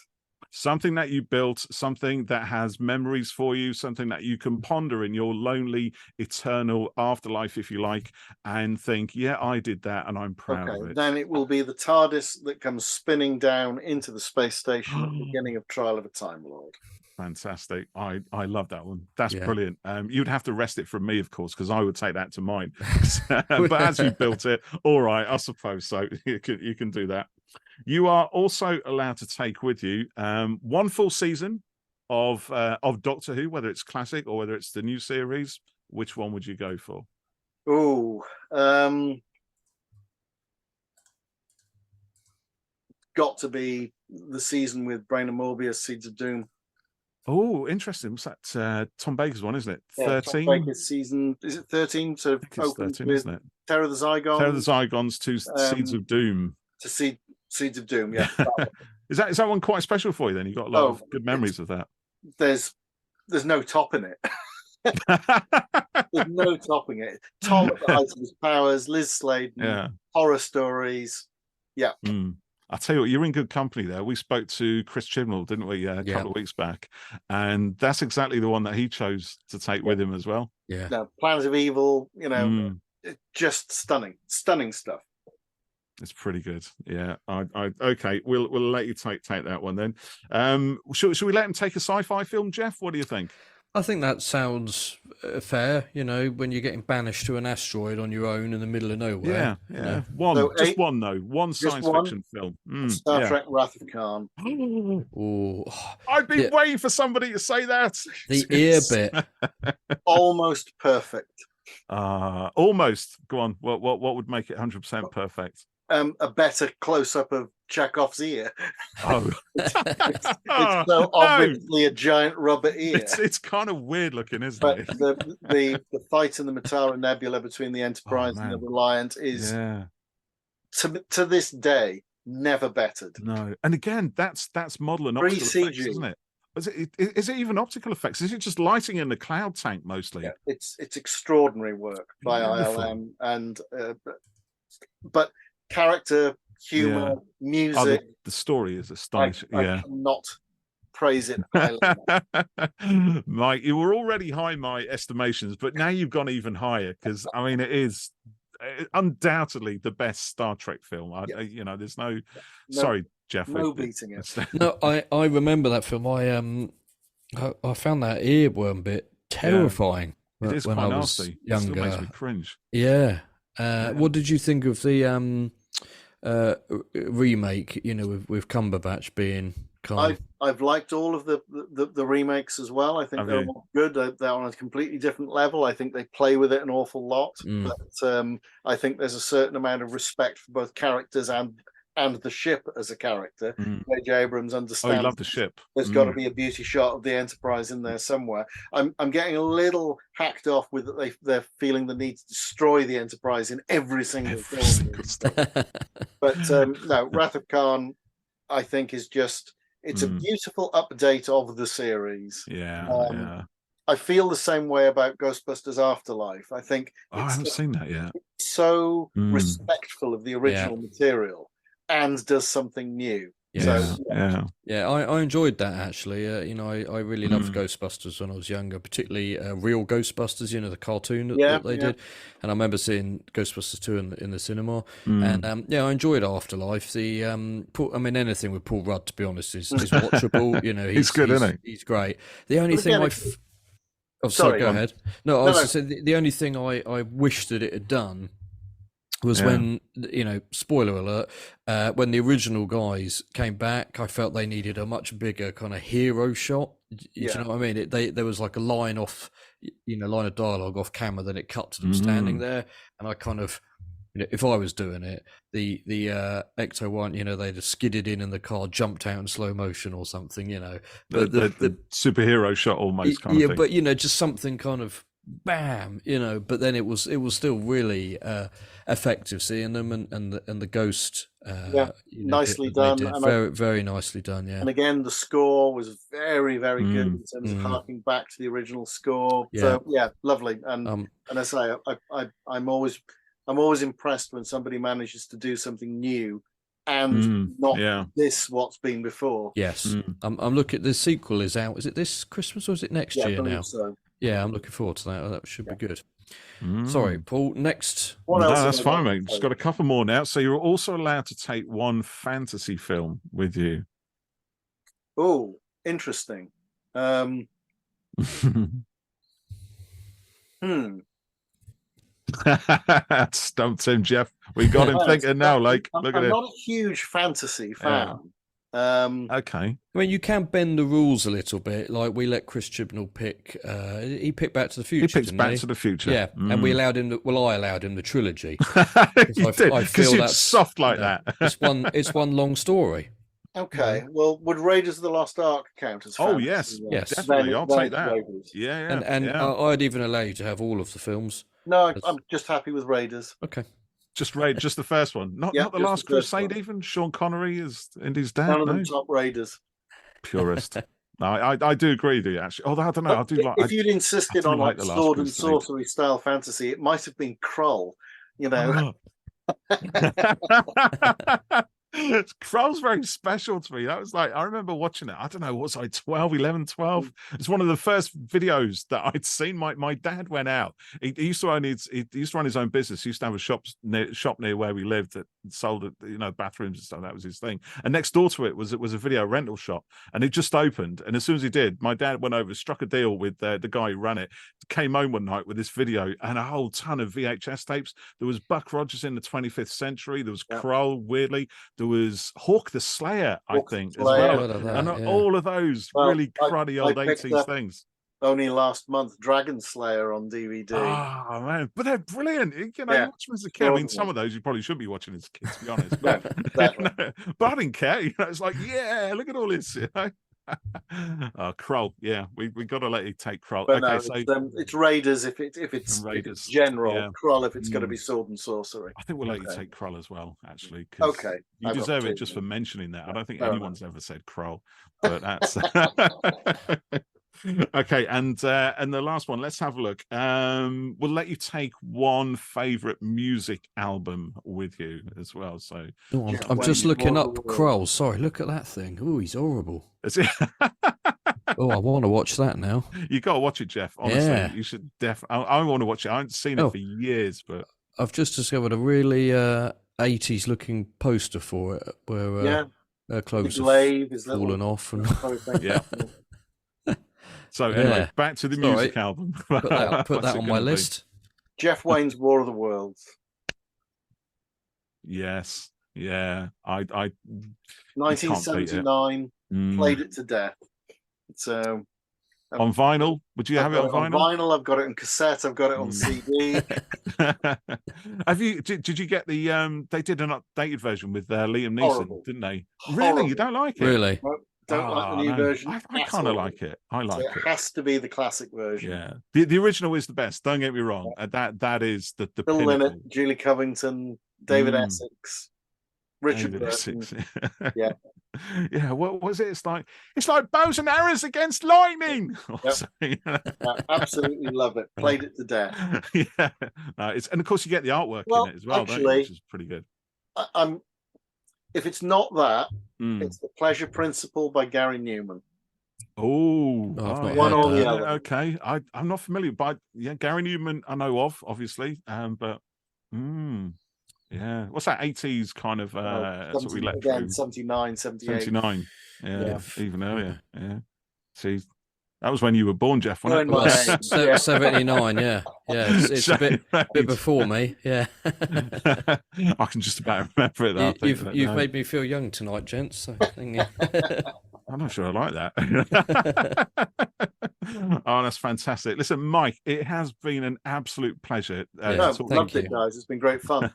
Something that you built, something that has memories for you, something that you can ponder in your lonely, eternal afterlife, if you like, and think, yeah, I did that and I'm proud of it. Then it will be the TARDIS that comes spinning down into the space station at the beginning of Trial of a Time Lord. Fantastic. I love that one. That's brilliant. You'd have to wrest it from me, of course, because I would take that to mine. But as you built it, all right, I suppose so. You can do that. You are also allowed to take with you one full season of Doctor Who, whether it's classic or whether it's the new series. Which one would you go for? Got to be the season with Brain and Morbius, Seeds of Doom. Oh, interesting. What's that? Tom Baker's one, isn't it? 13? Tom Baker's season. Is it 13? So it's 13, isn't it? Terror of the Zygons. Terror of the Zygons to Seeds of Doom. To Seeds of Doom, yeah. Is that one quite special for you then? You've got a lot of good memories of that. There's no topping it. There's no topping it. Tom at the height of his powers, Liz Sladen, horror stories. Yeah. I tell you what, you're in good company there. We spoke to Chris Chibnall, didn't we, a couple of weeks back, and that's exactly the one that he chose to take with him as well. Yeah. No, Plans of Evil, just stunning stuff. It's pretty good. Yeah. Okay. We'll let you take that one then. Should we let him take a sci-fi film, Jeff? What do you think? I think that sounds fair. When you're getting banished to an asteroid on your own in the middle of nowhere. Yeah. One science fiction film. Star Trek: Wrath of Khan. I've been waiting for somebody to say that. The ear bit. Almost perfect. Almost. Go on. What would make it 100% perfect? A better close-up of Chekhov's ear. Oh, it's so obviously a giant rubber ear. It's kind of weird looking, isn't but it? the fight in the Matara Nebula between the Enterprise and the Reliant is, to this day, never bettered. No, and again, that's model and optical effects, isn't it? Is it even optical effects? Is it just lighting in the cloud tank mostly? Yeah, it's extraordinary work by ILM, and but character, humor, music. The story is astonishing. I cannot praise it. Mike, you were already high in my estimations, but now you've gone even higher because it is undoubtedly the best Star Trek film. There's no. Sorry, Jeff. No beating it. No, I remember that film. I found that earworm bit terrifying. It is when quite I was nasty. younger. It still makes me cringe. Yeah. What did you think of the remake? With Cumberbatch being kind of... I've liked all of the remakes as well. I think they're all good. They're on a completely different level. I think they play with it an awful lot. But I think there's a certain amount of respect for both characters and the ship as a character. J.J. Abrams understands. I love the ship. There's got to be a beauty shot of the Enterprise in there somewhere. I'm getting a little hacked off with that they're feeling the need to destroy the Enterprise in every single film. But no, Wrath of Khan, I think, is just it's a beautiful update of the series. I feel the same way about Ghostbusters Afterlife. I think I haven't seen that yet. So respectful of the original material and does something new. I enjoyed that actually. I really loved Ghostbusters when I was younger, particularly Real Ghostbusters. The cartoon that they did, and I remember seeing Ghostbusters 2 in the cinema. And I enjoyed Afterlife. The anything with Paul Rudd, to be honest, is watchable. He's good, isn't he? He's great. The only thing sorry, go ahead. No, I was just saying the only thing I wish that it had done was when, spoiler alert, when the original guys came back, I felt they needed a much bigger kind of hero shot. Do you know what I mean? There was like a line of dialogue off camera, then it cut to them standing there. And I kind of, if I was doing it, the Ecto one, they'd have skidded in the car, jumped out in slow motion or something, But the superhero shot almost kind of thing. But, just something kind of bam, but then it was still really effective seeing them and the ghost nicely done, very very nicely done. And again the score was very very good in terms of harking back to the original score. So lovely. And I say I'm always impressed when somebody manages to do something new and not this what's been before. Yes. I'm looking, the sequel is out. Is it this Christmas or is it next year now? So. Yeah, I'm looking forward to that. That should be good. Sorry, Paul. Next. No, that's fine, mate. Just got a couple more now. So you're also allowed to take one fantasy film with you. Oh, interesting. Stumped him, Jeff. We got him thinking now. Look at it. I'm not a huge fantasy fan. Okay. I mean, you can bend the rules a little bit. Like we let Chris Chibnall pick. He picked Back to the Future. He picked Back to the Future. Yeah, and we allowed him. I allowed him the trilogy. Because you're soft like that. It's one long story. Okay. Well, would Raiders of the Lost Ark count as fantasy? Oh yes, yes, definitely. I'll take that. Raiders. Yeah. And I'd even allow you to have all of the films. No, I'm just happy with Raiders. Okay. Just the first one, not the Last Crusade. Even Sean Connery is Indy's dad. None of them top Raiders. Purist. No, I do agree with you actually. Although I don't know, I do like. If you'd insisted on like sword and sorcery style fantasy, it might have been Krull. Kroll's very special to me. That was like, I remember watching it. I don't know, was I 12, 11, 12? It's one of the first videos that I'd seen. My dad went out. He used to run his own business. He used to have a shop near where we lived that sold, bathrooms and stuff. That was his thing. And next door to it was a video rental shop, and it just opened. And as soon as he did, my dad went over, struck a deal with the guy who ran it, came home one night with this video and a whole ton of VHS tapes. There was Buck Rogers in the 25th Century. There was Kroll, weirdly. There was Hawk the Slayer, I think, as well. And all of those really cruddy old 80s things. Only last month, Dragon Slayer on DVD. Oh, man. But they're brilliant. You watch them as a kid. I mean, some of those you probably shouldn't be watching as a kid, to be honest. But, Exactly. But I didn't care. It's like, yeah, look at all this. Kroll, yeah, we got to let you take Kroll. But okay, no, it's Raiders if it's general, Kroll if it's going to be sword and sorcery. I think we'll let you take Kroll as well, actually. Okay, you deserve it just for mentioning that. I don't think anyone's ever said Kroll, but that's okay. And the last one, let's have a look. We'll let you take one favorite music album with you as well. So I'm just looking up Kroll. Sorry, look at that thing. Oh, he's horrible. Oh, I want to watch that now. You got to watch it, Jeff. Honestly, you should definitely. I want to watch it. I haven't seen it for years, but I've just discovered a really 80s looking poster for it where clothes have fallen off and So anyway, back to the music album. Put that on my list. Jeff Wayne's War of the Worlds. Yes, yeah. I 1979. Played it to death. So on vinyl, would you have it on vinyl? On vinyl, I've got it on cassette. I've got it on CD. Have you? Did you get the? They did an updated version with Liam Neeson, Horrible. didn't they? Horrible. Really, you don't like it? Really? Don't like the new version. I kind of like it. I like it. It has to be the classic version. Yeah, the original is the best. Don't get me wrong. That is the Bill Lynott, Julie Covington, David Essex, Richard Burton. Yeah. Yeah, what was it? It's like bows and arrows against lightning. Absolutely love it. Played it to death. Yeah, and of course you get the artwork in it as well, don't you? Which is pretty good. If it's not that, it's The Pleasure Principle by Gary Newman. One or the other. Okay, I'm not familiar, but Gary Newman I know of, obviously, but yeah, what's that 80s kind of sort of electro? 79, 78. 79, even earlier. Yeah, see, that was when you were born, Jeff, wasn't it? 79, yeah. It's a bit before me, yeah. I can just about remember it. You've made me feel young tonight, gents. So I'm not sure I like that. Oh, that's fantastic. Listen, Mike, it has been an absolute pleasure. Loved it, guys. It's been great fun.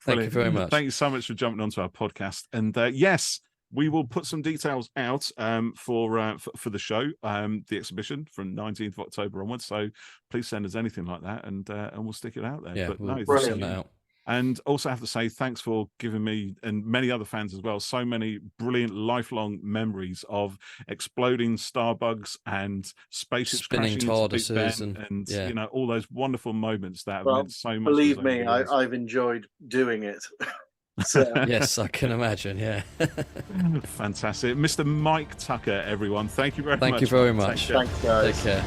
Thank you very much. Thank you so much for jumping onto our podcast. And yes, we will put some details out for the show, the exhibition from 19th of October onwards. So please send us anything like that, and we'll stick it out there. Yeah, we'll send it out. And also have to say thanks for giving me and many other fans as well so many brilliant lifelong memories of exploding starbugs and spaceships spinning TARDISes and all those wonderful moments that have meant so much. Believe me, I've enjoyed doing it. Yes, I can imagine. Yeah. Fantastic. Mr. Mike Tucker, everyone. Thank you very much. Thank you very much. Thanks, guys. Take care.